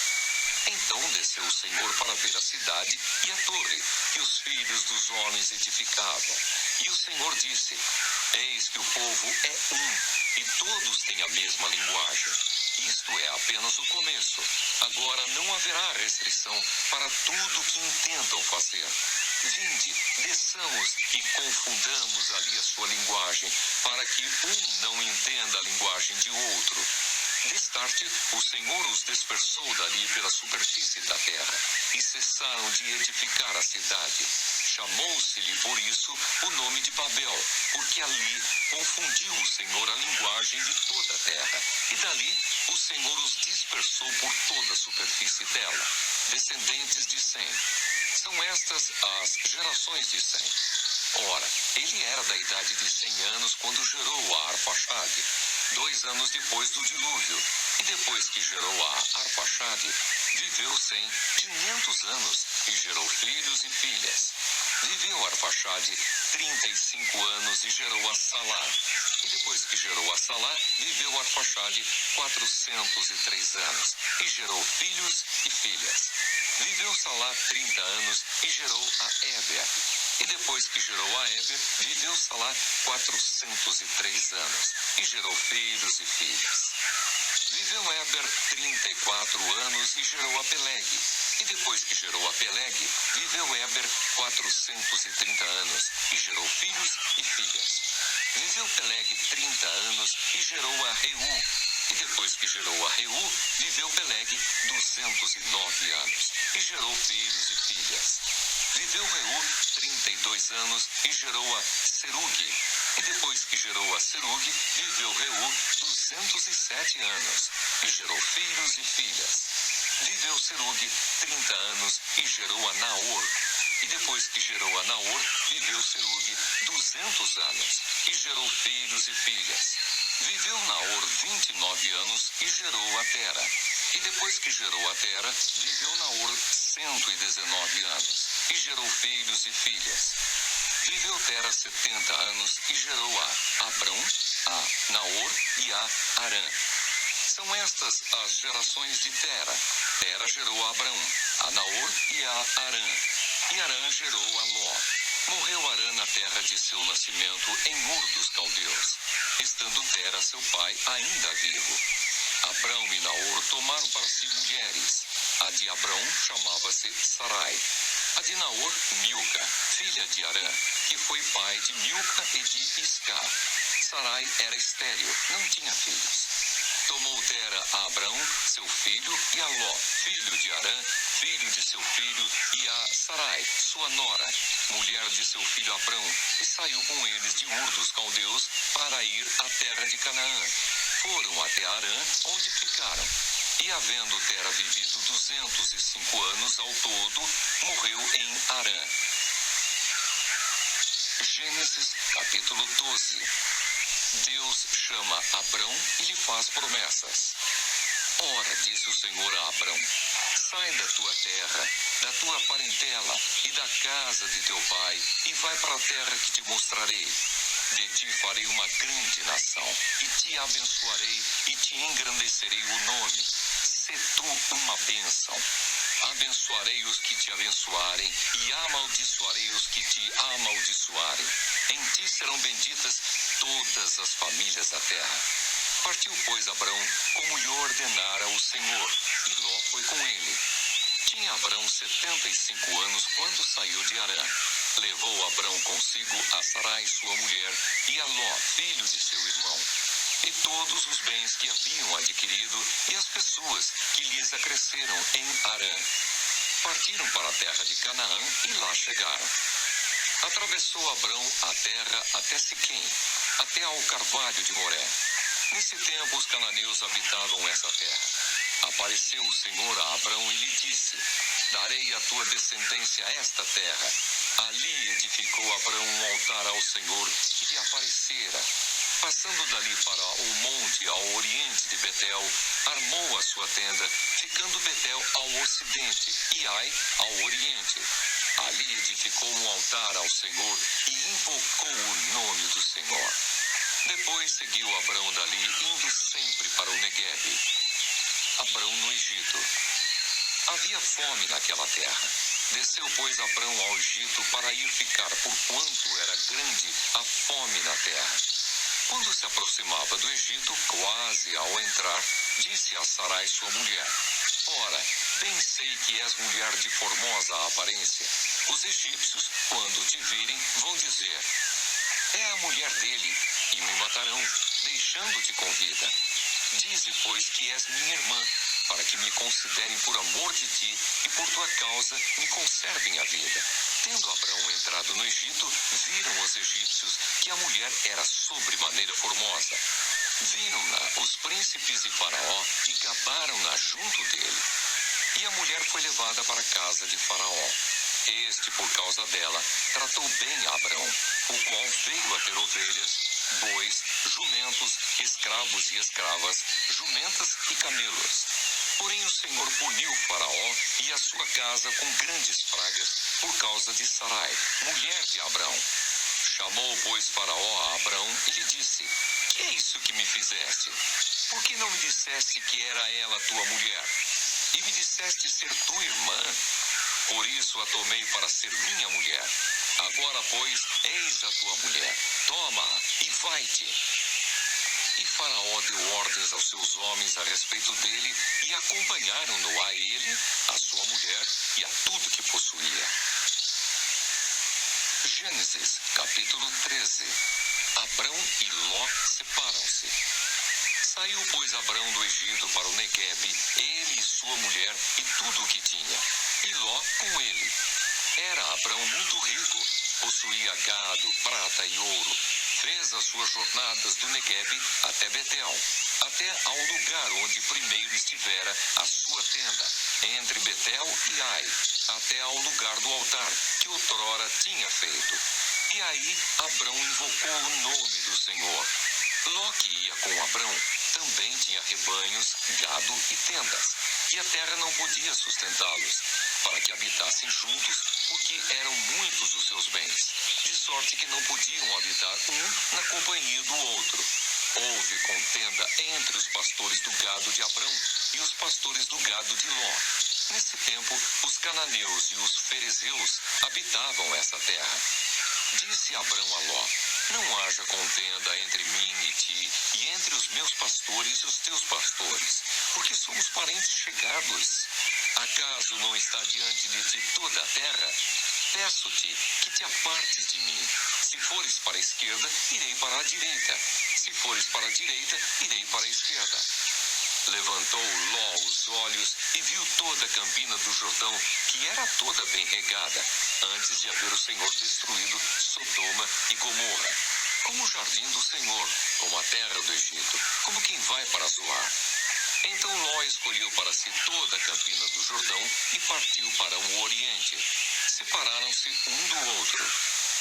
Então desceu o Senhor para ver a cidade e a torre que os filhos dos homens edificavam. E o Senhor disse: Eis que o povo é um, e todos têm a mesma linguagem. Isto é apenas o começo. Agora não haverá restrição para tudo que intentam fazer. Vinde, desçamos e confundamos ali a sua linguagem, para que um não entenda a linguagem de outro. Destarte, o Senhor os dispersou dali pela superfície da terra, e cessaram de edificar a cidade. Chamou-se-lhe por isso o nome de Babel, porque ali confundiu o Senhor a linguagem de toda a terra, e dali o Senhor os dispersou por toda a superfície dela. Descendentes de Sem. São estas as gerações de Sem. Ora, ele era da idade de 100 anos quando gerou a Arfaxade, 2 anos depois do dilúvio. E depois que gerou a Arfaxade, viveu Sem 500 anos e gerou filhos e filhas. Viveu Arfaxade 35 anos e gerou a Salá. E depois que gerou a Salá, viveu Arfaxade 403 anos e gerou filhos e filhas. Viveu Salá 30 anos e gerou a Éber. E depois que gerou a Éber, viveu Salá 403 anos e gerou filhos e filhas. Viveu Éber 34 anos e gerou a Peleg. E depois que gerou a Peleg, viveu Éber 430 anos e gerou filhos e filhas. Viveu Peleg 30 anos e gerou a Reu. E depois que gerou a Reu, viveu Peleg 209 anos e gerou filhos e filhas. Viveu Reu 32 anos e gerou a Serugue. E depois que gerou a Serugue, viveu Reu 207 anos e gerou filhos e filhas. Viveu Serugue 30 anos e gerou a Naor. E depois que gerou a Naor, viveu Serugue 200 anos e gerou filhos e filhas. Viveu Naor 29 anos e gerou a Tera. E depois que gerou a Tera, viveu Naor 119 anos e gerou filhos e filhas. Viveu Tera 70 anos e gerou a Abrão, a Naor e a Arã. São estas as gerações de Tera. Tera gerou a Abrão, a Naor e a Arã. E Arã gerou a Ló. Morreu Arã na terra de seu nascimento em Ur dos Caldeus, estando Tera, seu pai, ainda vivo. Abrão e Naor tomaram para si mulheres. A de Abrão chamava-se Sarai. A de Naor, Milca, filha de Arã, que foi pai de Milca e de Isca. Sarai era estéril, não tinha filhos. Tomou Tera a Abrão, seu filho, e a Ló, filho de Arã, filho de seu filho, e a Sarai, sua nora, mulher de seu filho Abrão, e saiu com eles de Ur dos Caldeus para ir à terra de Canaã. Foram até Arã, onde ficaram. E havendo Tera vivido 205 anos ao todo, morreu em Arã. Gênesis capítulo 12. Deus chama Abrão e lhe faz promessas. Ora, disse o Senhor a Abrão: sai da tua terra, da tua parentela e da casa de teu pai, e vai para a terra que te mostrarei. De ti farei uma grande nação, e te abençoarei, e te engrandecerei o nome. Sê tu uma bênção. Abençoarei os que te abençoarem, e amaldiçoarei os que te amaldiçoarem. Em ti serão benditas todas as famílias da terra. Partiu, pois, Abrão, como lhe ordenara o Senhor, e Ló foi com ele. Tinha Abrão 75 anos quando saiu de Arã. Levou Abrão consigo a Sarai, sua mulher, e a Ló, filho de seu irmão, e todos os bens que haviam adquirido, e as pessoas que lhes acresceram em Arã. Partiram para a terra de Canaã e lá chegaram. Atravessou Abrão a terra até Siquém, até ao carvalho de Moré. Nesse tempo os cananeus habitavam essa terra. Apareceu o Senhor a Abrão e lhe disse: darei à tua descendência esta terra. Ali edificou Abrão um altar ao Senhor que lhe aparecera. Passando dali para o monte ao oriente de Betel, armou a sua tenda, ficando Betel ao ocidente e Ai ao oriente. Ali edificou um altar ao Senhor e invocou o nome do Senhor. Depois seguiu Abrão dali, indo sempre para o Neguebe. Abrão no Egito. Havia fome naquela terra. Desceu, pois, Abrão ao Egito para ir ficar, porquanto era grande a fome na terra. Quando se aproximava do Egito, quase ao entrar, disse a Sarai, sua mulher: Ora, bem sei que és mulher de formosa aparência. Os egípcios, quando te virem, vão dizer: é a mulher dele, e me matarão, deixando-te com vida. Dize, pois, que és minha irmã, para que me considerem por amor de ti e por tua causa me conservem a vida. Tendo Abrão entrado no Egito, viram os egípcios que a mulher era sobremaneira formosa. Viram-na os príncipes de Faraó e gabaram-na junto dele. E a mulher foi levada para a casa de Faraó. Este, por causa dela, tratou bem a Abrão, o qual veio a ter ovelhas, bois, jumentos, escravos e escravas, jumentas e camelos. Porém o Senhor puniu Faraó e a sua casa com grandes pragas por causa de Sarai, mulher de Abrão. Chamou, pois, Faraó a Abrão e lhe disse: que é isso que me fizeste? Por que não me disseste que era ela tua mulher? E me disseste ser tua irmã? Por isso a tomei para ser minha mulher. Agora, pois, eis a tua mulher. Toma-a e vai-te. E Faraó deu ordens aos seus homens a respeito dele e acompanharam-no a ele, a sua mulher e a tudo que possuía. Gênesis, capítulo 13. Abrão e Ló separam-se. Saiu, pois, Abrão do Egito para o Neguebe, ele e sua mulher e tudo o que tinha, e Ló com ele. Era Abrão muito rico, possuía gado, prata e ouro. Fez as suas jornadas do Neguebe até Betel, até ao lugar onde primeiro estivera a sua tenda, entre Betel e Ai, até ao lugar do altar que outrora tinha feito. E aí Abrão invocou o nome do Senhor. Ló, que ia com Abrão, também tinha rebanhos, gado e tendas, e a terra não podia sustentá-los, para que habitassem juntos, porque eram muitos os seus bens, de sorte que não podiam habitar um na companhia do outro. Houve contenda entre os pastores do gado de Abrão e os pastores do gado de Ló. Nesse tempo, os cananeus e os ferezeus habitavam essa terra. Disse Abrão a Ló: não haja contenda entre mim e ti, e entre os meus pastores e os teus pastores, porque somos parentes chegados. Acaso não está diante de ti toda a terra? Peço-te que te apartes de mim. Se fores para a esquerda, irei para a direita. Se fores para a direita, irei para a esquerda. Levantou Ló os olhos e viu toda a campina do Jordão, que era toda bem regada, antes de haver o Senhor destruído Sodoma e Gomorra, como o jardim do Senhor, como a terra do Egito, como quem vai para Zoar. Então Ló escolheu para si toda a campina do Jordão e partiu para o oriente. Separaram-se um do outro.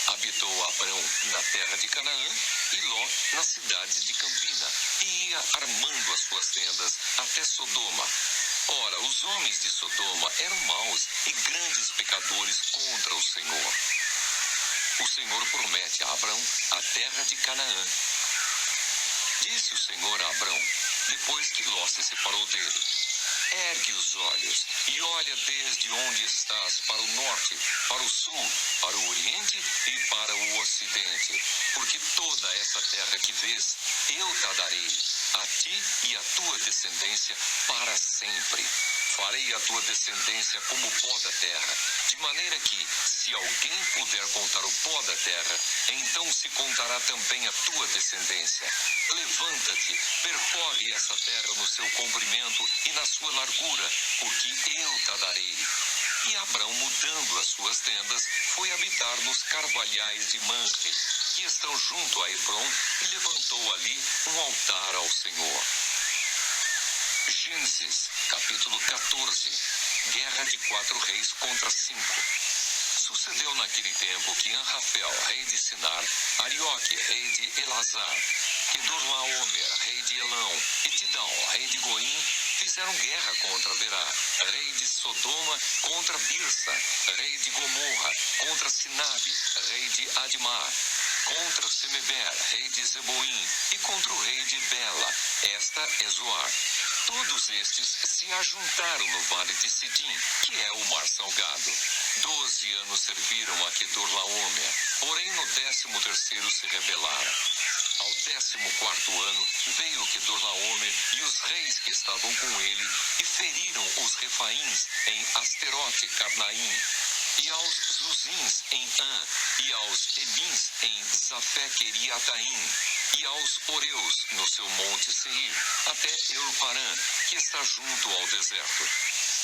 Habitou Abrão na terra de Canaã e Ló nas cidades de Campina, e ia armando as suas tendas até Sodoma. Ora, os homens de Sodoma eram maus e grandes pecadores contra o Senhor. O Senhor promete a Abrão a terra de Canaã. Disse o Senhor a Abrão, depois que Ló se separou dele: ergue os olhos e olha desde onde estás para o norte, para o sul, para o oriente e para o ocidente, porque toda essa terra que vês, eu te darei, a ti e a tua descendência para sempre. Farei a tua descendência como o pó da terra, de maneira que, se alguém puder contar o pó da terra, então se contará também a tua descendência. Levanta-te, percorre essa terra no seu comprimento e na sua largura, porque eu te darei. E Abrão, mudando as suas tendas, foi habitar nos carvalhais de Mamre, que estão junto a Hebrom, e levantou ali um altar ao Senhor. Gênesis, capítulo 14. Guerra de 4 reis contra 5. Sucedeu naquele tempo que Anrafel, rei de Sinar, Arioque, rei de Elazar, Kedorlaomer, rei de Elão, e Tidal, rei de Goim, fizeram guerra contra Berá, rei de Sodoma, contra Birsa, rei de Gomorra, contra Sinabe, rei de Admá, contra Semeber, rei de Zeboim, e contra o rei de Bela. Esta é Zoar. Todos estes se ajuntaram no vale de Sidim, que é o mar salgado. 12 anos serviram a Quedorlaomer, porém no 13º se rebelaram. Ao 14º ano veio Quedorlaomer e os reis que estavam com ele e feriram os Refaíns em Asterote Carnaim, e aos Zuzins em An, e aos Emins em Zafé-Queriataim, e aos Oreus no seu monte Seir, até Eurparã, que está junto ao deserto.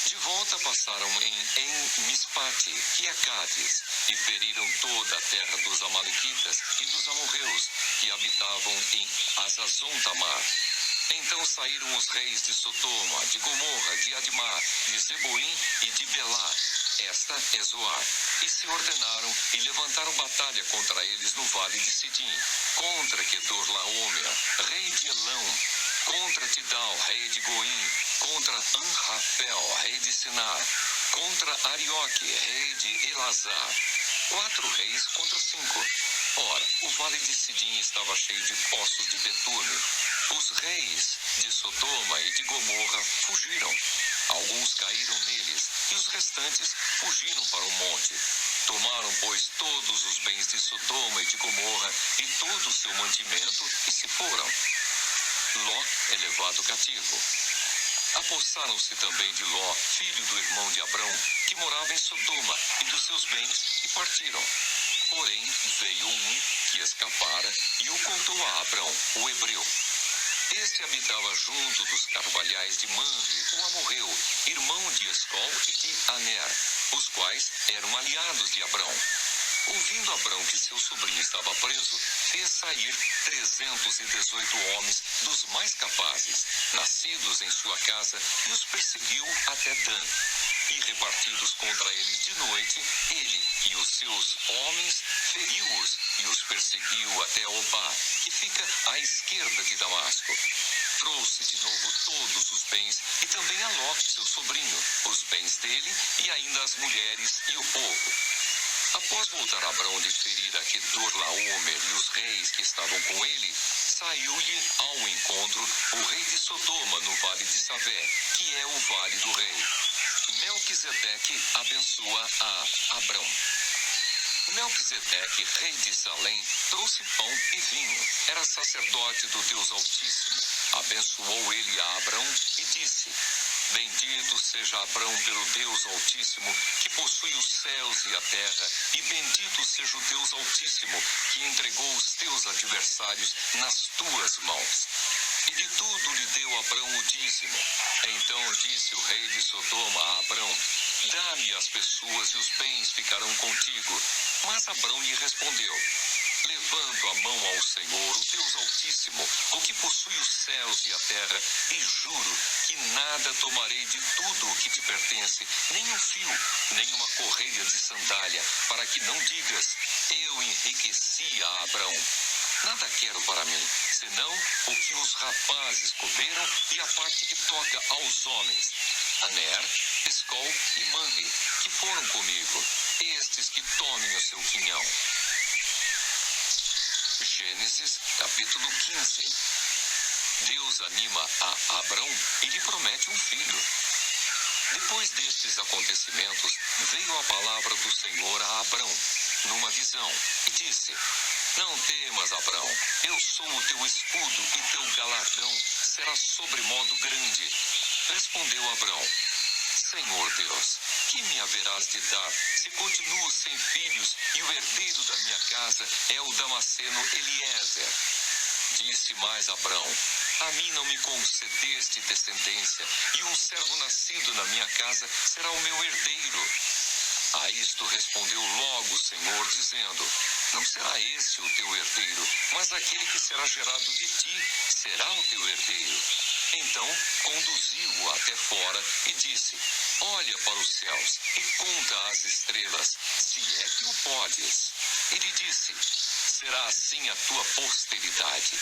De volta passaram em Mispate, que é Cádiz, e feriram toda a terra dos Amalequitas e dos amorreus, que habitavam em Azazon-Tamar. Então saíram os reis de Sodoma, de Gomorra, de Admá, de Zeboim e de Belá. Esta é Zoar. E se ordenaram e levantaram batalha contra eles no vale de Sidim, contra Quedorlaomer, rei de Elão, contra Tidal, rei de Goim, contra Anrafel, rei de Sinar, contra Arioque, rei de Elazar. 4 reis contra 5. Ora, o vale de Sidim estava cheio de poços de betume. Os reis de Sodoma e de Gomorra fugiram. Alguns caíram neles, e os restantes fugiram para o monte. Tomaram, pois, todos os bens de Sodoma e de Gomorra e todo o seu mantimento, e se foram. Ló é levado cativo. Apossaram-se também de Ló, filho do irmão de Abrão, que morava em Sodoma, e dos seus bens, e partiram. Porém, veio um que escapara e o contou a Abrão, o hebreu. Este habitava junto dos carvalhais de Mamre, o amorreu, irmão de Escol e de Aner, os quais eram aliados de Abrão. Ouvindo Abrão que seu sobrinho estava preso, fez sair 318 homens dos mais capazes, nascidos em sua casa, e os perseguiu até Dan. E repartidos contra eles de noite, ele e os seus homens feriu-os e os perseguiu até Obá, que fica à esquerda de Damasco. Trouxe de novo todos os bens e também a Ló, seu sobrinho, os bens dele e ainda as mulheres e o povo. Após voltar Abrão de ferir a Quedorlaomer e os reis que estavam com ele, saiu-lhe ao encontro o rei de Sodoma no vale de Savé, que é o vale do rei. Melquisedeque abençoa a Abrão. Melquisedeque, rei de Salém, trouxe pão e vinho. Era sacerdote do Deus Altíssimo. Abençoou ele a Abrão e disse: Bendito seja Abrão pelo Deus Altíssimo, que possui os céus e a terra, e bendito seja o Deus Altíssimo, que entregou os teus adversários nas tuas mãos. E de tudo lhe deu Abrão o dízimo. Então disse o rei de Sodoma a Abrão: Dá-me as pessoas e os bens ficarão contigo. Mas Abrão lhe respondeu: Levanto a mão ao Senhor, o Deus Altíssimo, o que possui os céus e a terra, e juro que nada tomarei de tudo o que te pertence, nem um fio, nem uma correia de sandália, para que não digas: eu enriqueci a Abrão. Nada quero para mim, senão o que os rapazes comeram e a parte que toca aos homens. Aner, Escol e Mamre, que foram comigo, estes que tomem o seu quinhão. Gênesis, capítulo 15. Deus anima a Abrão e lhe promete um filho. Depois destes acontecimentos, veio a palavra do Senhor a Abrão, numa visão, e disse: Não temas, Abrão, eu sou o teu escudo e teu galardão será sobremodo grande. Respondeu Abrão: Senhor Deus, que me haverás de dar, se continuo sem filhos, e o herdeiro da minha casa é o Damasceno Eliezer? Disse mais Abrão: A mim não me concedeste descendência, e um servo nascido na minha casa será o meu herdeiro. A isto respondeu logo o Senhor, dizendo: Não será esse o teu herdeiro, mas aquele que será gerado de ti será o teu herdeiro. Então conduziu-o até fora e disse: Olha para os céus e conta as estrelas, se é que o podes. Ele disse: Será assim a tua posteridade.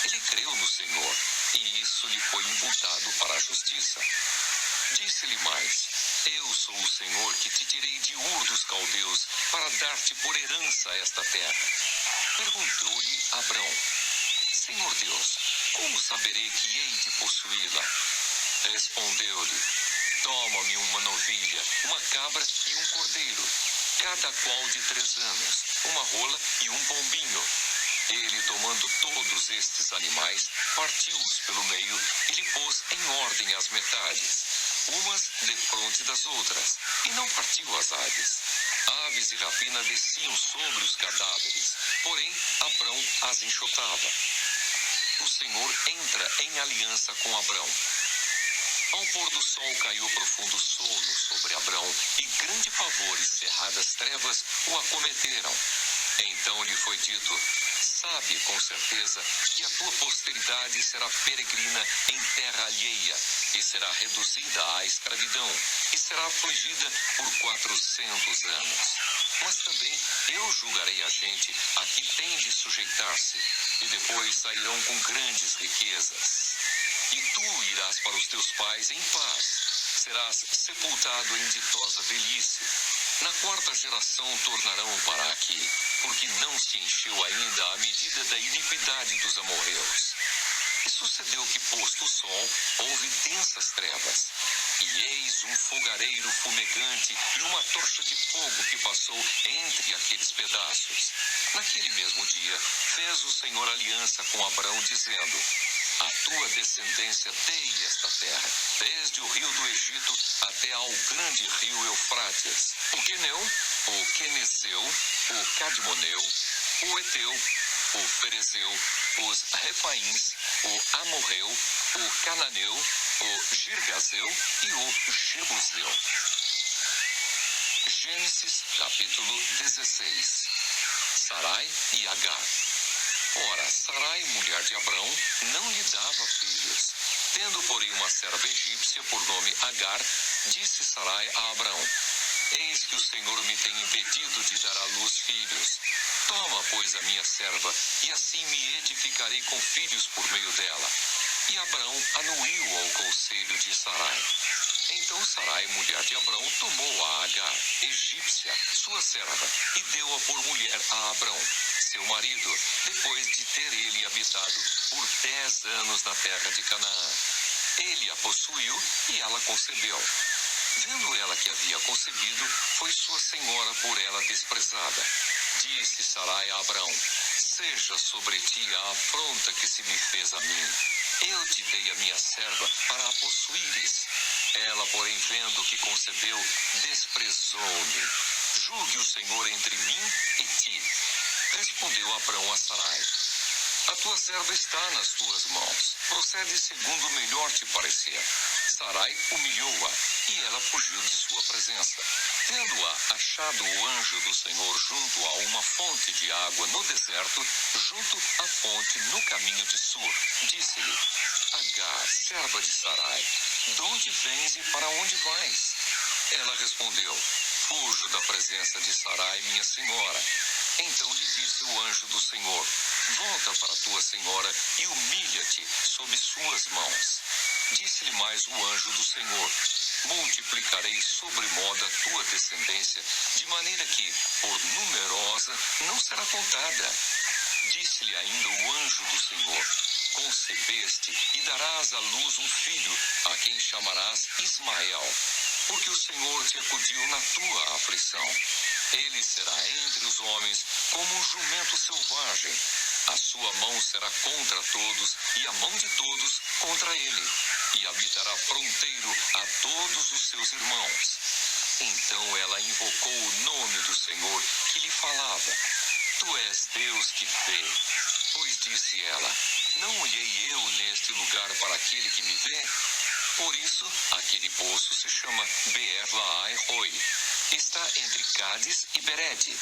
Ele creu no Senhor, e isso lhe foi imputado para a justiça. Disse-lhe mais: eu sou o Senhor que te tirei de Ur dos Caldeus para dar-te por herança esta terra. Perguntou-lhe Abrão: Senhor Deus, como saberei que hei de possuí-la? Respondeu-lhe: toma-me uma novilha, uma cabra e um cordeiro, cada qual de 3 anos, uma rola e um pombinho. Ele, tomando todos estes animais, partiu-os pelo meio e lhe pôs em ordem as metades, umas defronte das outras, e não partiu as aves. Aves e rapina desciam sobre os cadáveres, porém Abrão as enxotava. O Senhor entra em aliança com Abrão. Ao pôr do sol caiu profundo sono sobre Abrão, e grande pavor e cerradas trevas o acometeram. Então lhe foi dito: sabe com certeza que a tua posteridade será peregrina em terra alheia, e será reduzida à escravidão, e será afligida por 400 anos. Mas também eu julgarei a gente a que tem de sujeitar-se, e depois sairão com grandes riquezas. E tu irás para os teus pais em paz, serás sepultado em ditosa velhice. Na 4ª geração tornarão para aqui, porque não se encheu ainda a medida da iniquidade dos amorreus. E sucedeu que, posto o sol, houve densas trevas, e eis um fogareiro fumegante e uma tocha de fogo que passou entre aqueles pedaços. Naquele mesmo dia, fez o Senhor aliança com Abrão, dizendo: a tua descendência dei esta terra, desde o rio do Egito até ao grande rio Eufrates, o Queneu, o Quenezeu, o Cadmoneu, o Eteu, o Ferezeu, os Refaíns, o Amorreu, o Cananeu, o Girgazeu e o Jebuseu. Gênesis capítulo 16. Sarai e Agar. Ora, Sarai, mulher de Abrão, não lhe dava filhos. Tendo, porém, uma serva egípcia por nome Agar, disse Sarai a Abrão: eis que o Senhor me tem impedido de dar à luz filhos. Toma, pois, a minha serva, e assim me edificarei com filhos por meio dela. E Abrão anuiu ao conselho de Sarai. Então Sarai, mulher de Abrão, tomou a Agar, egípcia, sua serva, e deu-a por mulher a Abrão, seu marido, depois de ter ele habitado por 10 anos na terra de Canaã. Ele a possuiu e ela concebeu. Vendo ela que havia concebido, foi sua senhora por ela desprezada. Disse Sarai a Abrão: seja sobre ti a afronta que se me fez a mim. Eu te dei a minha serva para a possuíres. Ela, porém, vendo que concebeu, desprezou-me. Julgue o Senhor entre mim e ti. Respondeu Abrão a Sarai: a tua serva está nas tuas mãos. Procede segundo o melhor te parecer. Sarai humilhou-a, e ela fugiu de sua presença. Tendo-a achado o anjo do Senhor junto a uma fonte de água no deserto, junto à fonte no caminho de Sur, disse-lhe: Agar, serva de Sarai, de onde vens e para onde vais? Ela respondeu: fujo da presença de Sarai, minha senhora. Então lhe disse o anjo do Senhor: volta para tua senhora e humilha-te sob suas mãos. Disse-lhe mais o anjo do Senhor: multiplicarei sobremodo a tua descendência, de maneira que, por numerosa, não será contada. Disse-lhe ainda o anjo do Senhor: concebeste e darás à luz um filho, a quem chamarás Ismael, porque o Senhor te acudiu na tua aflição. Ele será entre os homens como um jumento selvagem. A sua mão será contra todos, e a mão de todos contra ele, e habitará fronteiro a todos os seus irmãos. Então ela invocou o nome do Senhor que lhe falava: tu és Deus que vê. Pois disse ela: não olhei eu neste lugar para aquele que me vê? Por isso, aquele poço se chama Beer-Lahai-Roi. Está entre Cádiz e Berede.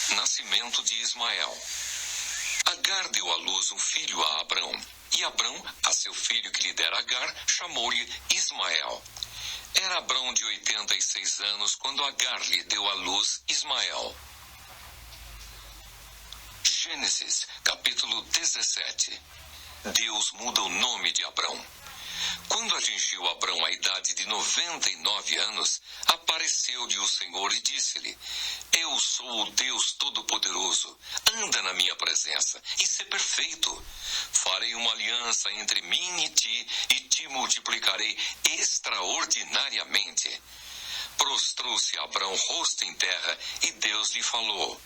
Nascimento de Ismael. Agar deu à luz um filho a Abrão, e Abrão, a seu filho que lhe dera Agar, chamou-lhe Ismael. Era Abrão de 86 anos quando Agar lhe deu à luz Ismael. Gênesis, capítulo 17. Deus muda o nome de Abrão. Quando atingiu Abrão a idade de 99 anos, apareceu-lhe o Senhor e disse-lhe: Eu sou o Deus Todo-Poderoso. Anda na minha presença e sê perfeito. Farei uma aliança entre mim e te multiplicarei extraordinariamente. Prostrou-se Abrão rosto em terra e Deus lhe falou: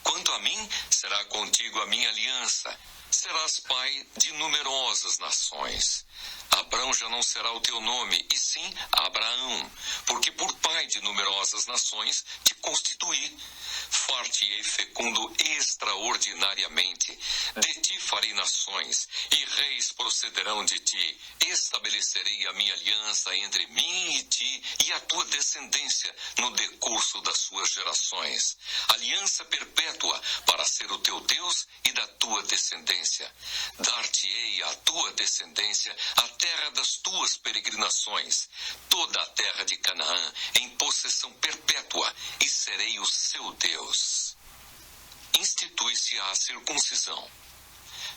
Quanto a mim, será contigo a minha aliança. Serás pai de numerosas nações. Abrão já não será o teu nome, e sim Abraão, porque por pai de numerosas nações te constituí. Far-te-ei fecundo extraordinariamente. De ti farei nações, e reis procederão de ti. Estabelecerei a minha aliança entre mim e ti e a tua descendência no decurso das suas gerações. Aliança perpétua para ser o teu Deus e da tua descendência. Dar-te-ei à tua descendência a terra das tuas peregrinações, toda a terra de Canaã, em possessão perpétua, e serei o seu Deus. Institui-se a circuncisão.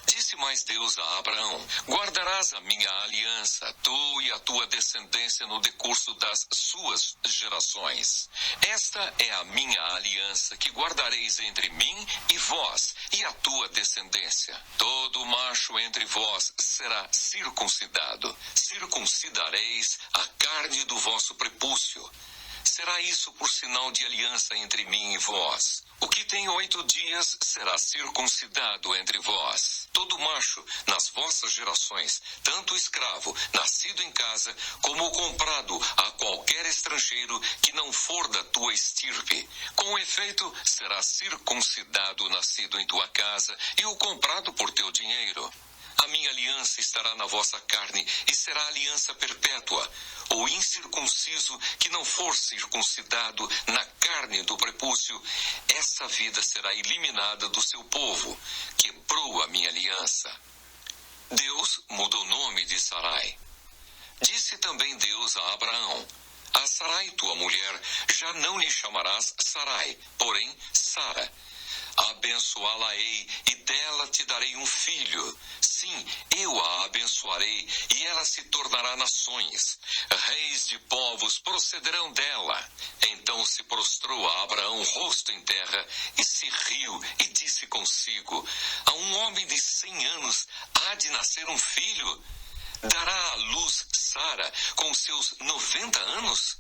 Disse mais Deus a Abraão: Guardarás a minha aliança, tu e a tua descendência no decurso das suas gerações. Esta é a minha aliança que guardareis entre mim e vós e a tua descendência. Todo macho entre vós será circuncidado. Circuncidareis a carne do vosso prepúcio. Será isso por sinal de aliança entre mim e vós. O que tem 8 dias será circuncidado entre vós. Todo macho nas vossas gerações, tanto escravo, nascido em casa, como comprado a qualquer estrangeiro que não for da tua estirpe. Com efeito, será circuncidado o nascido em tua casa e o comprado por teu dinheiro. A minha aliança estará na vossa carne e será aliança perpétua. O incircunciso que não for circuncidado na carne do prepúcio, essa vida será eliminada do seu povo. Quebrou a minha aliança. Deus mudou o nome de Sarai. Disse também Deus a Abraão: A Sarai, tua mulher, já não lhe chamarás Sarai, porém Sara. Abençoá-la-ei e dela te darei um filho. Sim, eu a abençoarei e ela se tornará nações. Reis de povos procederão dela. Então se prostrou a Abraão rosto em terra e se riu e disse consigo: A um homem de 100 anos há de nascer um filho? Dará à luz Sara com seus 90 anos?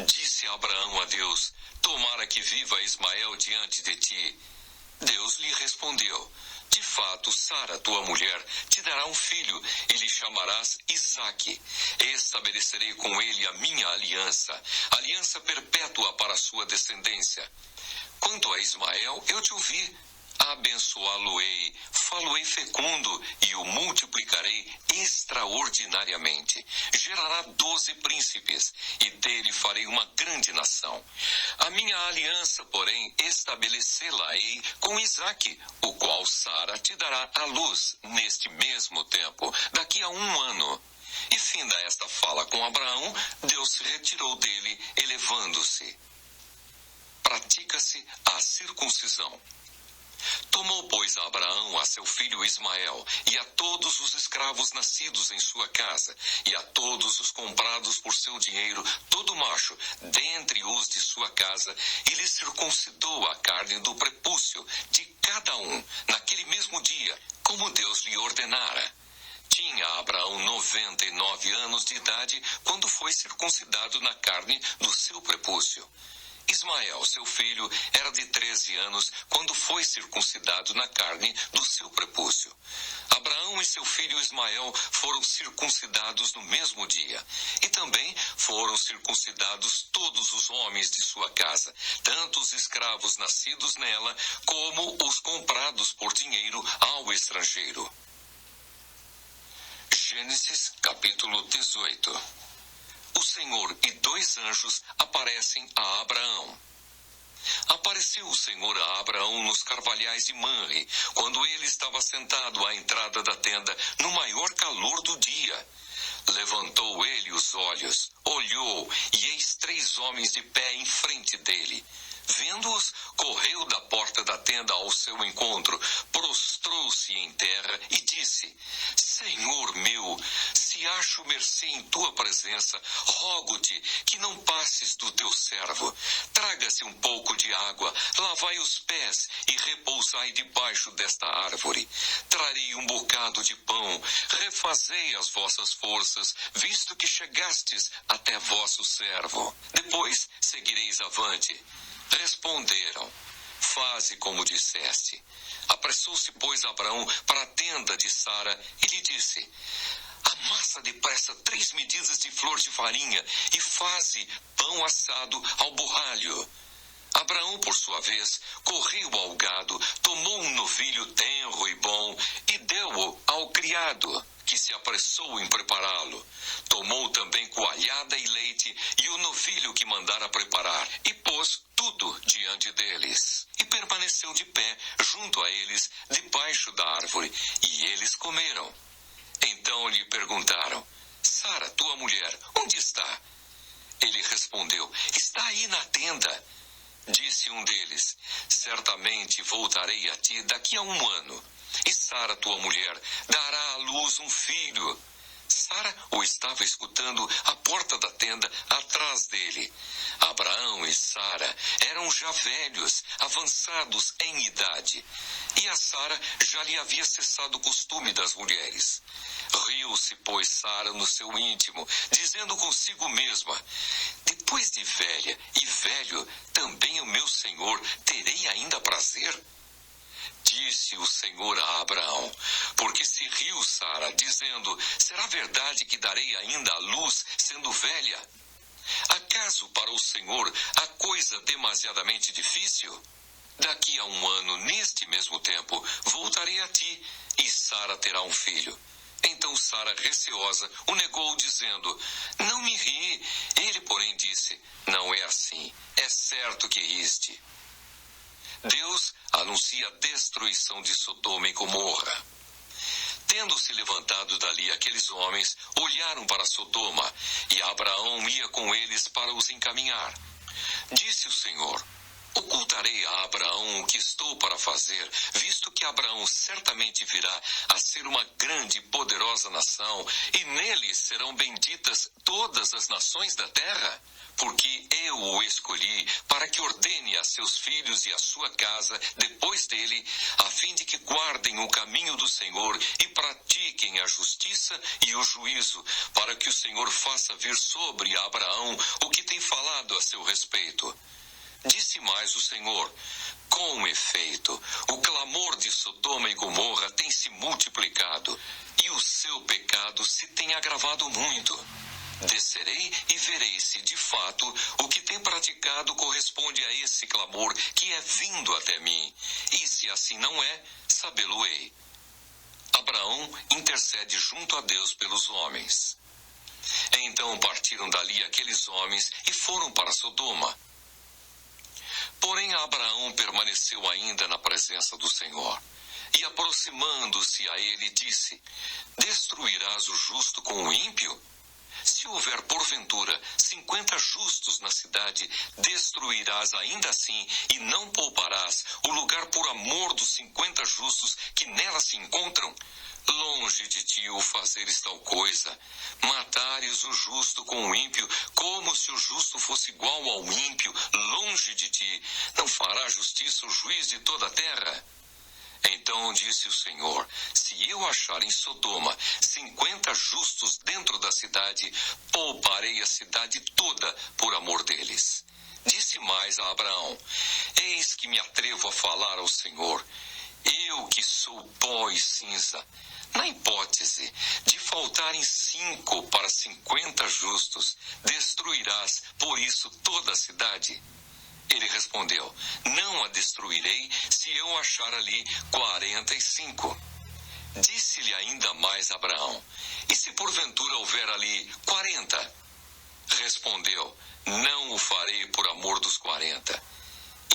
Disse Abraão a Deus: Tomara que viva Ismael diante de ti. Deus lhe respondeu: De fato, Sara, tua mulher, te dará um filho, e lhe chamarás Isaque. Estabelecerei com ele a minha aliança, aliança perpétua para a sua descendência. Quanto a Ismael, eu te ouvi. Abençoá-lo-ei, falo-ei fecundo, e o multiplicarei extraordinariamente. Gerará 12 príncipes, e dele farei uma grande nação. A minha aliança, porém, estabelecê-la-ei com Isaque, o qual Sara te dará à luz neste mesmo tempo, daqui a 1 ano. E finda esta fala com Abraão, Deus se retirou dele, elevando-se. Pratica-se a circuncisão. Tomou, pois, Abraão a seu filho Ismael, e a todos os escravos nascidos em sua casa, e a todos os comprados por seu dinheiro, todo macho, dentre os de sua casa, e lhe circuncidou a carne do prepúcio de cada um, naquele mesmo dia, como Deus lhe ordenara. Tinha Abraão 99 anos de idade, quando foi circuncidado na carne do seu prepúcio. Ismael, seu filho, era de 13 anos quando foi circuncidado na carne do seu prepúcio. Abraão e seu filho Ismael foram circuncidados no mesmo dia. E também foram circuncidados todos os homens de sua casa, tanto os escravos nascidos nela, como os comprados por dinheiro ao estrangeiro. Gênesis, capítulo 18. O Senhor e 2 anjos aparecem a Abraão. Apareceu o Senhor a Abraão nos carvalhais de Manre, quando ele estava sentado à entrada da tenda, no maior calor do dia. Levantou ele os olhos, olhou, e eis 3 homens de pé em frente dele. Vendo-os, correu da porta da tenda ao seu encontro, prostrou-se em terra e disse: Senhor meu, se acho mercê em tua presença, rogo-te que não passes do teu servo. Traga-se um pouco de água, lavai os pés e repousai debaixo desta árvore. Trarei um bocado de pão, refazei as vossas forças, visto que chegastes até vosso servo. Depois seguireis avante. Responderam: Faze como disseste. Apressou-se, pois, Abraão para a tenda de Sara e lhe disse: Amassa depressa 3 medidas de flor de farinha e faze pão assado ao borralho. Abraão, por sua vez, correu ao gado, tomou um novilho tenro e bom e deu-o ao criado, que se apressou em prepará-lo. Tomou também coalhada e leite e o novilho que mandara preparar, e pôs tudo diante deles. E permaneceu de pé junto a eles, debaixo da árvore, e eles comeram. Então lhe perguntaram: Sara, tua mulher, onde está? Ele respondeu: Está aí na tenda. Disse um deles: Certamente voltarei a ti daqui a 1 ano, e Sara, tua mulher, dará à luz um filho. Sara o estava escutando à porta da tenda, atrás dele. Abraão e Sara eram já velhos, avançados em idade, e a Sara já lhe havia cessado o costume das mulheres. Riu-se, pois, Sara no seu íntimo, dizendo consigo mesma: Depois de velha e velho, também o meu senhor terei ainda prazer? Disse o Senhor a Abraão: Porque se riu Sara, dizendo: Será verdade que darei ainda à luz, sendo velha? Acaso para o Senhor há coisa demasiadamente difícil? Daqui a 1 ano, neste mesmo tempo, voltarei a ti, e Sara terá um filho. Então Sara, receosa, o negou, dizendo: Não me ri. Ele, porém, disse: Não é assim, é certo que riste. Deus anuncia a destruição de Sodoma e Gomorra. Tendo-se levantado dali aqueles homens, olharam para Sodoma, e Abraão ia com eles para os encaminhar. Disse o Senhor: Ocultarei a Abraão o que estou para fazer, visto que Abraão certamente virá a ser uma grande e poderosa nação, e nele serão benditas todas as nações da terra. Porque eu o escolhi para que ordene a seus filhos e a sua casa depois dele, a fim de que guardem o caminho do Senhor e pratiquem a justiça e o juízo, para que o Senhor faça vir sobre Abraão o que tem falado a seu respeito. Disse mais o Senhor: Com efeito, o clamor de Sodoma e Gomorra tem se multiplicado, e o seu pecado se tem agravado muito. Descerei e verei se, de fato, o que tem praticado corresponde a esse clamor que é vindo até mim. E se assim não é, sabê-lo-ei. Abraão intercede junto a Deus pelos homens. Então partiram dali aqueles homens e foram para Sodoma. Porém, Abraão permaneceu ainda na presença do Senhor. E aproximando-se a ele, disse: Destruirás o justo com o ímpio? Se houver, porventura, 50 justos na cidade, destruirás ainda assim e não pouparás o lugar por amor dos 50 justos que nela se encontram? Longe de ti o fazeres tal coisa, matares o justo com o ímpio, como se o justo fosse igual ao ímpio, longe de ti, não fará justiça o juiz de toda a terra? Então disse o Senhor: Se eu achar em Sodoma 50 justos dentro da cidade, pouparei a cidade toda por amor deles. Disse mais a Abraão: Eis que me atrevo a falar ao Senhor, eu que sou pó e cinza. Na hipótese de faltarem 5 para 50 justos, destruirás por isso toda a cidade? Ele respondeu: Não a destruirei se eu achar ali 45. Disse-lhe ainda mais Abraão: E se porventura houver ali 40? Respondeu: Não o farei por amor dos 40.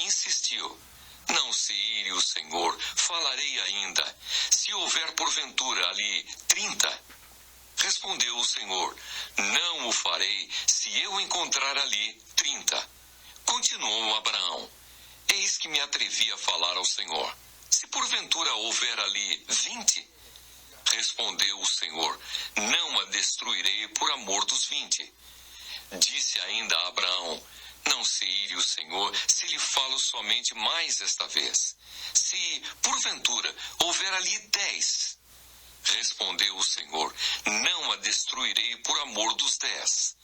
Insistiu: Não se ire o Senhor, falarei ainda. Se houver porventura ali 30? Respondeu o Senhor: não o farei se eu encontrar ali 30. Continuou Abraão: eis que me atrevi a falar ao Senhor. Se porventura houver ali 20? Respondeu o Senhor: não a destruirei por amor dos 20. Disse ainda a Abraão: não se ire o Senhor se lhe falo somente mais esta vez. Se, porventura, houver ali 10, respondeu o Senhor: não a destruirei por amor dos 10.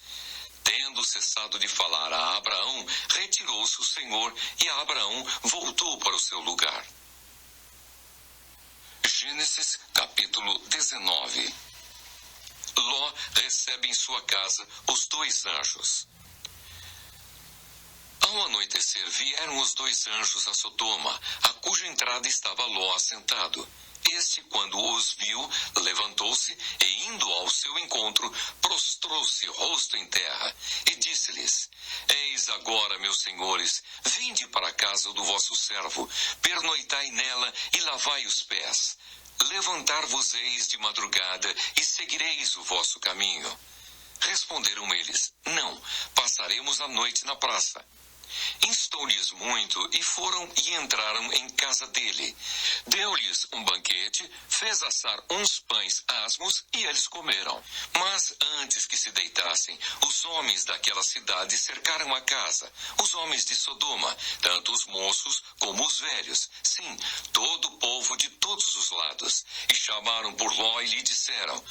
Tendo cessado de falar a Abraão, retirou-se o Senhor e Abraão voltou para o seu lugar. Gênesis capítulo 19. Ló recebe em sua casa os 2 anjos. Ao anoitecer vieram os 2 anjos a Sodoma, a cuja entrada estava Ló assentado. Este, quando os viu, levantou-se e, indo ao seu encontro, prostrou-se rosto em terra e disse-lhes: eis agora, meus senhores, vinde para a casa do vosso servo, pernoitai nela e lavai os pés. Levantar-vos-eis de madrugada e seguireis o vosso caminho. Responderam eles: não, passaremos a noite na praça. Instou-lhes muito e foram e entraram em casa dele. Deu-lhes um banquete, fez assar uns pães asmos e eles comeram. Mas antes que se deitassem, os homens daquela cidade cercaram a casa, os homens de Sodoma, tanto os moços como os velhos, sim, todo o povo de todos os lados, e chamaram por Ló e lhe disseram: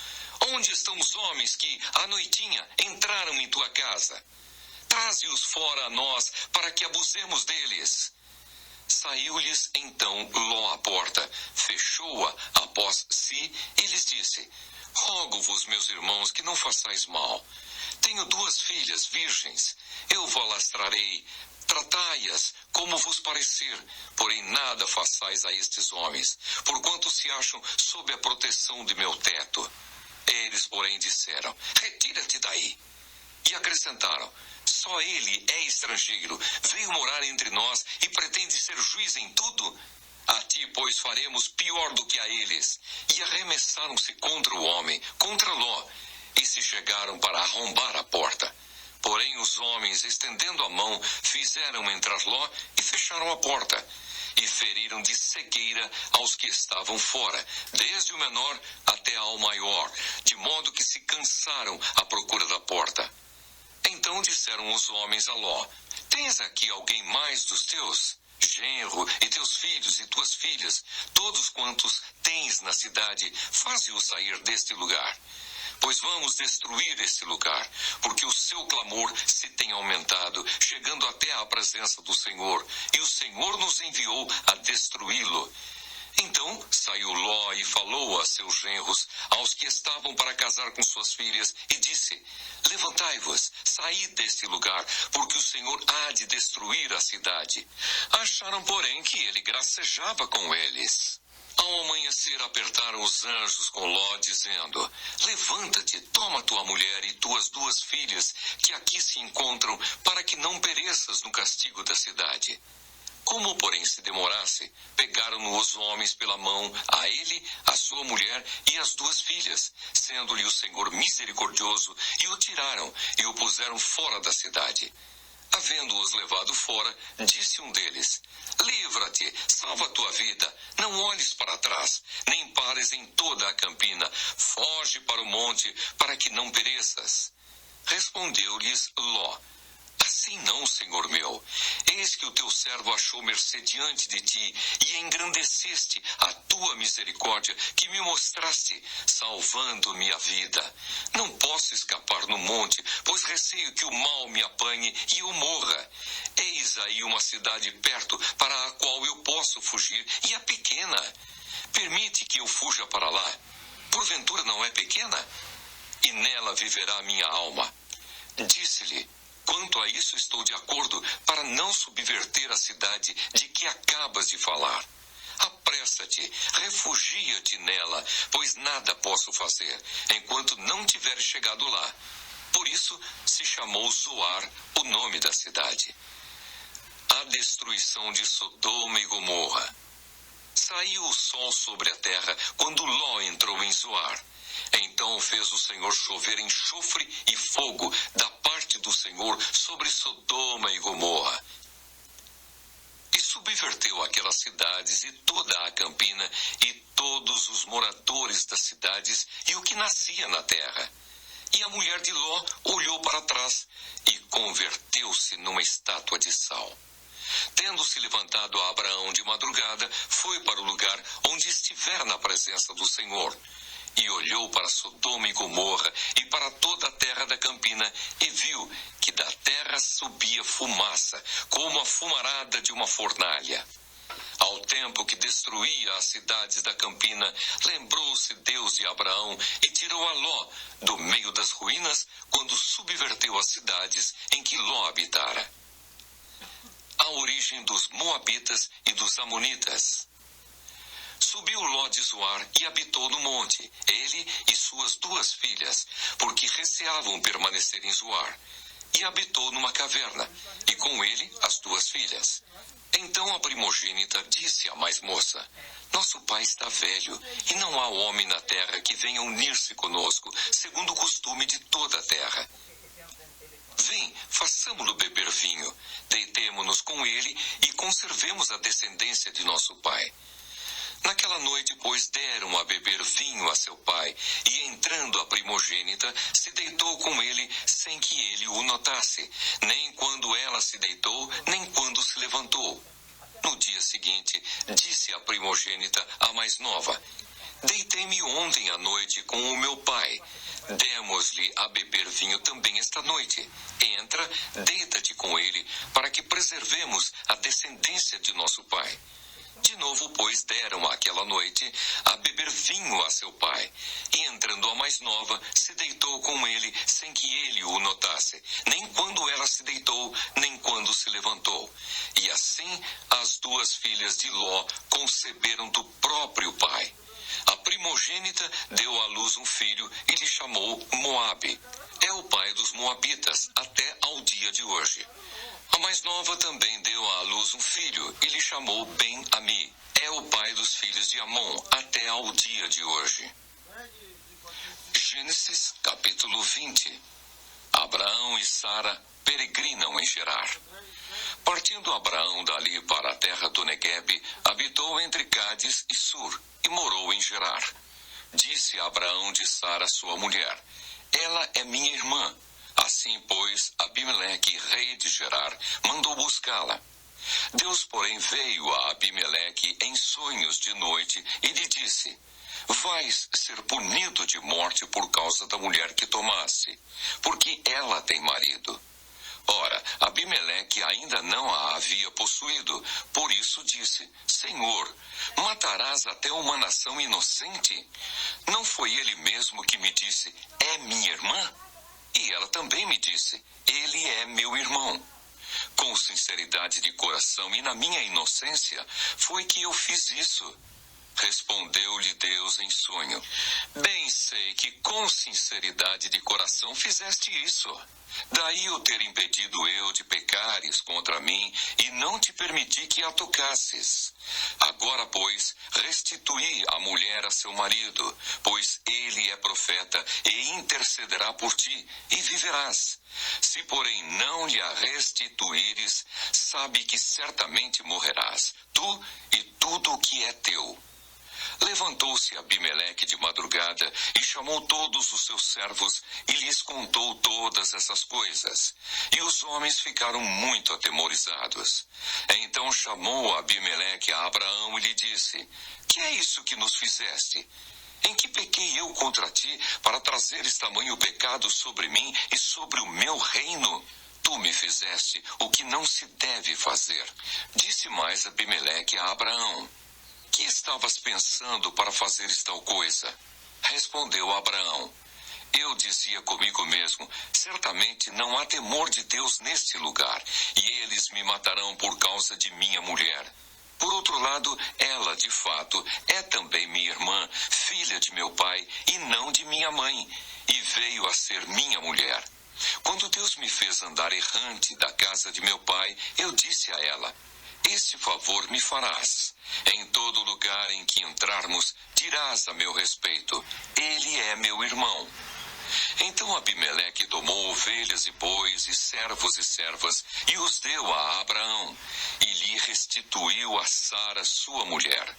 onde estão os homens que, à noitinha, entraram em tua casa? Traze-os fora a nós, para que abusemos deles. Saiu-lhes então Ló à porta, fechou-a após si e lhes disse: rogo-vos, meus irmãos, que não façais mal. Tenho 2 filhas virgens, eu vos lastrarei, tratai-as como vos parecer, porém nada façais a estes homens, porquanto se acham sob a proteção de meu teto. Eles, porém, disseram: retira-te daí. E acrescentaram: só ele é estrangeiro, veio morar entre nós e pretende ser juiz em tudo? A ti, pois, faremos pior do que a eles. E arremessaram-se contra o homem, contra Ló, e se chegaram para arrombar a porta. Porém os homens, estendendo a mão, fizeram entrar Ló e fecharam a porta. E feriram de cegueira aos que estavam fora, desde o menor até ao maior, de modo que se cansaram à procura da porta. Então disseram os homens a Ló: tens aqui alguém mais dos teus? Genro, e teus filhos e tuas filhas, todos quantos tens na cidade, faze-os sair deste lugar. Pois vamos destruir este lugar, porque o seu clamor se tem aumentado, chegando até à presença do Senhor, e o Senhor nos enviou a destruí-lo. Então saiu Ló e falou a seus genros, aos que estavam para casar com suas filhas, e disse: levantai-vos, saí deste lugar, porque o Senhor há de destruir a cidade. Acharam, porém, que ele gracejava com eles. Ao amanhecer apertaram os anjos com Ló, dizendo: levanta-te, toma tua mulher e tuas 2 filhas, que aqui se encontram, para que não pereças no castigo da cidade. Como, porém, se demorasse, pegaram-no os homens pela mão, a ele, a sua mulher e as 2 filhas, sendo-lhe o Senhor misericordioso, e o tiraram e o puseram fora da cidade. Havendo-os levado fora, disse um deles: livra-te, salva a tua vida, não olhes para trás, nem pares em toda a campina, foge para o monte, para que não pereças. Respondeu-lhes Ló: assim não, senhor meu. Eis que o teu servo achou mercê diante de ti, e engrandeceste a tua misericórdia, que me mostraste, salvando-me a vida. Não posso escapar no monte, pois receio que o mal me apanhe e eu morra. Eis aí uma cidade perto, para a qual eu posso fugir, e é pequena. Permite que eu fuja para lá. Porventura não é pequena? E nela viverá a minha alma. Disse-lhe: quanto a isso estou de acordo, para não subverter a cidade de que acabas de falar. Apressa-te, refugia-te nela, pois nada posso fazer, enquanto não tiver chegado lá. Por isso se chamou Zoar o nome da cidade. A destruição de Sodoma e Gomorra. Saiu o sol sobre a terra quando Ló entrou em Zoar. Então fez o Senhor chover enxofre e fogo da parte do Senhor sobre Sodoma e Gomorra. E subverteu aquelas cidades e toda a campina e todos os moradores das cidades e o que nascia na terra. E a mulher de Ló olhou para trás e converteu-se numa estátua de sal. Tendo-se levantado Abraão de madrugada, foi para o lugar onde estiver na presença do Senhor. E olhou para Sodoma e Gomorra e para toda a terra da campina e viu que da terra subia fumaça, como a fumarada de uma fornalha. Ao tempo que destruía as cidades da campina, lembrou-se Deus de Abraão e tirou a Ló do meio das ruínas quando subverteu as cidades em que Ló habitara. A origem dos Moabitas e dos Amonitas. Subiu Ló de Zoar e habitou no monte, ele e suas 2 filhas, porque receavam permanecer em Zoar. E habitou numa caverna, e com ele as 2 filhas. Então a primogênita disse à mais moça: Nosso pai está velho, e não há homem na terra que venha unir-se conosco, segundo o costume de toda a terra. Vem, façamo-lo beber vinho, deitemo-nos com ele e conservemos a descendência de nosso pai. Naquela noite, pois, deram a beber vinho a seu pai, e entrando a primogênita, se deitou com ele sem que ele o notasse, nem quando ela se deitou, nem quando se levantou. No dia seguinte, disse a primogênita à mais nova: Deitei-me ontem à noite com o meu pai. Demos-lhe a beber vinho também esta noite. Entra, deita-te com ele, para que preservemos a descendência de nosso pai. De novo, pois, deram aquela noite a beber vinho a seu pai. E entrando a mais nova, se deitou com ele, sem que ele o notasse, nem quando ela se deitou, nem quando se levantou. E assim as 2 filhas de Ló conceberam do próprio pai. A primogênita deu à luz um filho e lhe chamou Moabe. É o pai dos Moabitas até ao dia de hoje. A mais nova também deu à luz um filho e lhe chamou Ben-Ami. É o pai dos filhos de Amon até ao dia de hoje. Gênesis capítulo 20. Abraão e Sara peregrinam em Gerar. Partindo Abraão dali para a terra do Neguebe, habitou entre Cádiz e Sur e morou em Gerar. Disse Abraão de Sara, sua mulher: Ela é minha irmã. Assim, pois, Abimeleque, rei de Gerar, mandou buscá-la. Deus, porém, veio a Abimeleque em sonhos de noite e lhe disse: Vais ser punido de morte por causa da mulher que tomaste, porque ela tem marido. Ora, Abimeleque ainda não a havia possuído, por isso disse: Senhor, matarás até uma nação inocente? Não foi ele mesmo que me disse: É minha irmã? E ela também me disse: Ele é meu irmão. Com sinceridade de coração e na minha inocência foi que eu fiz isso. Respondeu-lhe Deus em sonho: Bem sei que com sinceridade de coração fizeste isso. Daí o ter impedido eu de pecares contra mim e não te permiti que a tocasses. Agora, pois, restituí a mulher a seu marido, pois ele é profeta e intercederá por ti, e viverás. Se, porém, não lhe a restituíres, sabe que certamente morrerás, tu e tudo o que é teu. Levantou-se Abimeleque de madrugada e chamou todos os seus servos e lhes contou todas essas coisas. E os homens ficaram muito atemorizados. Então chamou Abimeleque a Abraão e lhe disse: Que é isso que nos fizeste? Em que pequei eu contra ti para trazeres tamanho pecado sobre mim e sobre o meu reino? Tu me fizeste o que não se deve fazer. Disse mais Abimeleque a Abraão: Que estavas pensando para fazeres tal coisa? Respondeu Abraão: Eu dizia comigo mesmo: certamente não há temor de Deus neste lugar, e eles me matarão por causa de minha mulher. Por outro lado, ela, de fato, é também minha irmã, filha de meu pai, e não de minha mãe, e veio a ser minha mulher. Quando Deus me fez andar errante da casa de meu pai, eu disse a ela: este favor me farás. Em todo lugar em que entrarmos, dirás a meu respeito: ele é meu irmão. Então Abimeleque tomou ovelhas e bois e servos e servas e os deu a Abraão e lhe restituiu a Sara, sua mulher.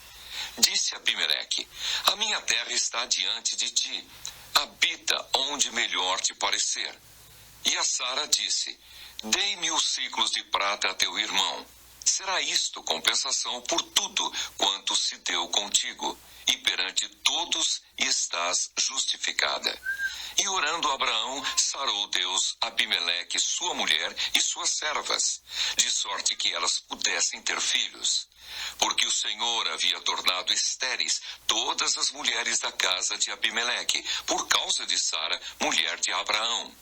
Disse Abimeleque: a minha terra está diante de ti, habita onde melhor te parecer. E a Sara disse: dei 1000 siclos de prata a teu irmão. Será isto compensação por tudo quanto se deu contigo, e perante todos estás justificada. E orando Abraão, sarou Deus Abimeleque, sua mulher e suas servas, de sorte que elas pudessem ter filhos. Porque o Senhor havia tornado estéreis todas as mulheres da casa de Abimeleque, por causa de Sara, mulher de Abraão.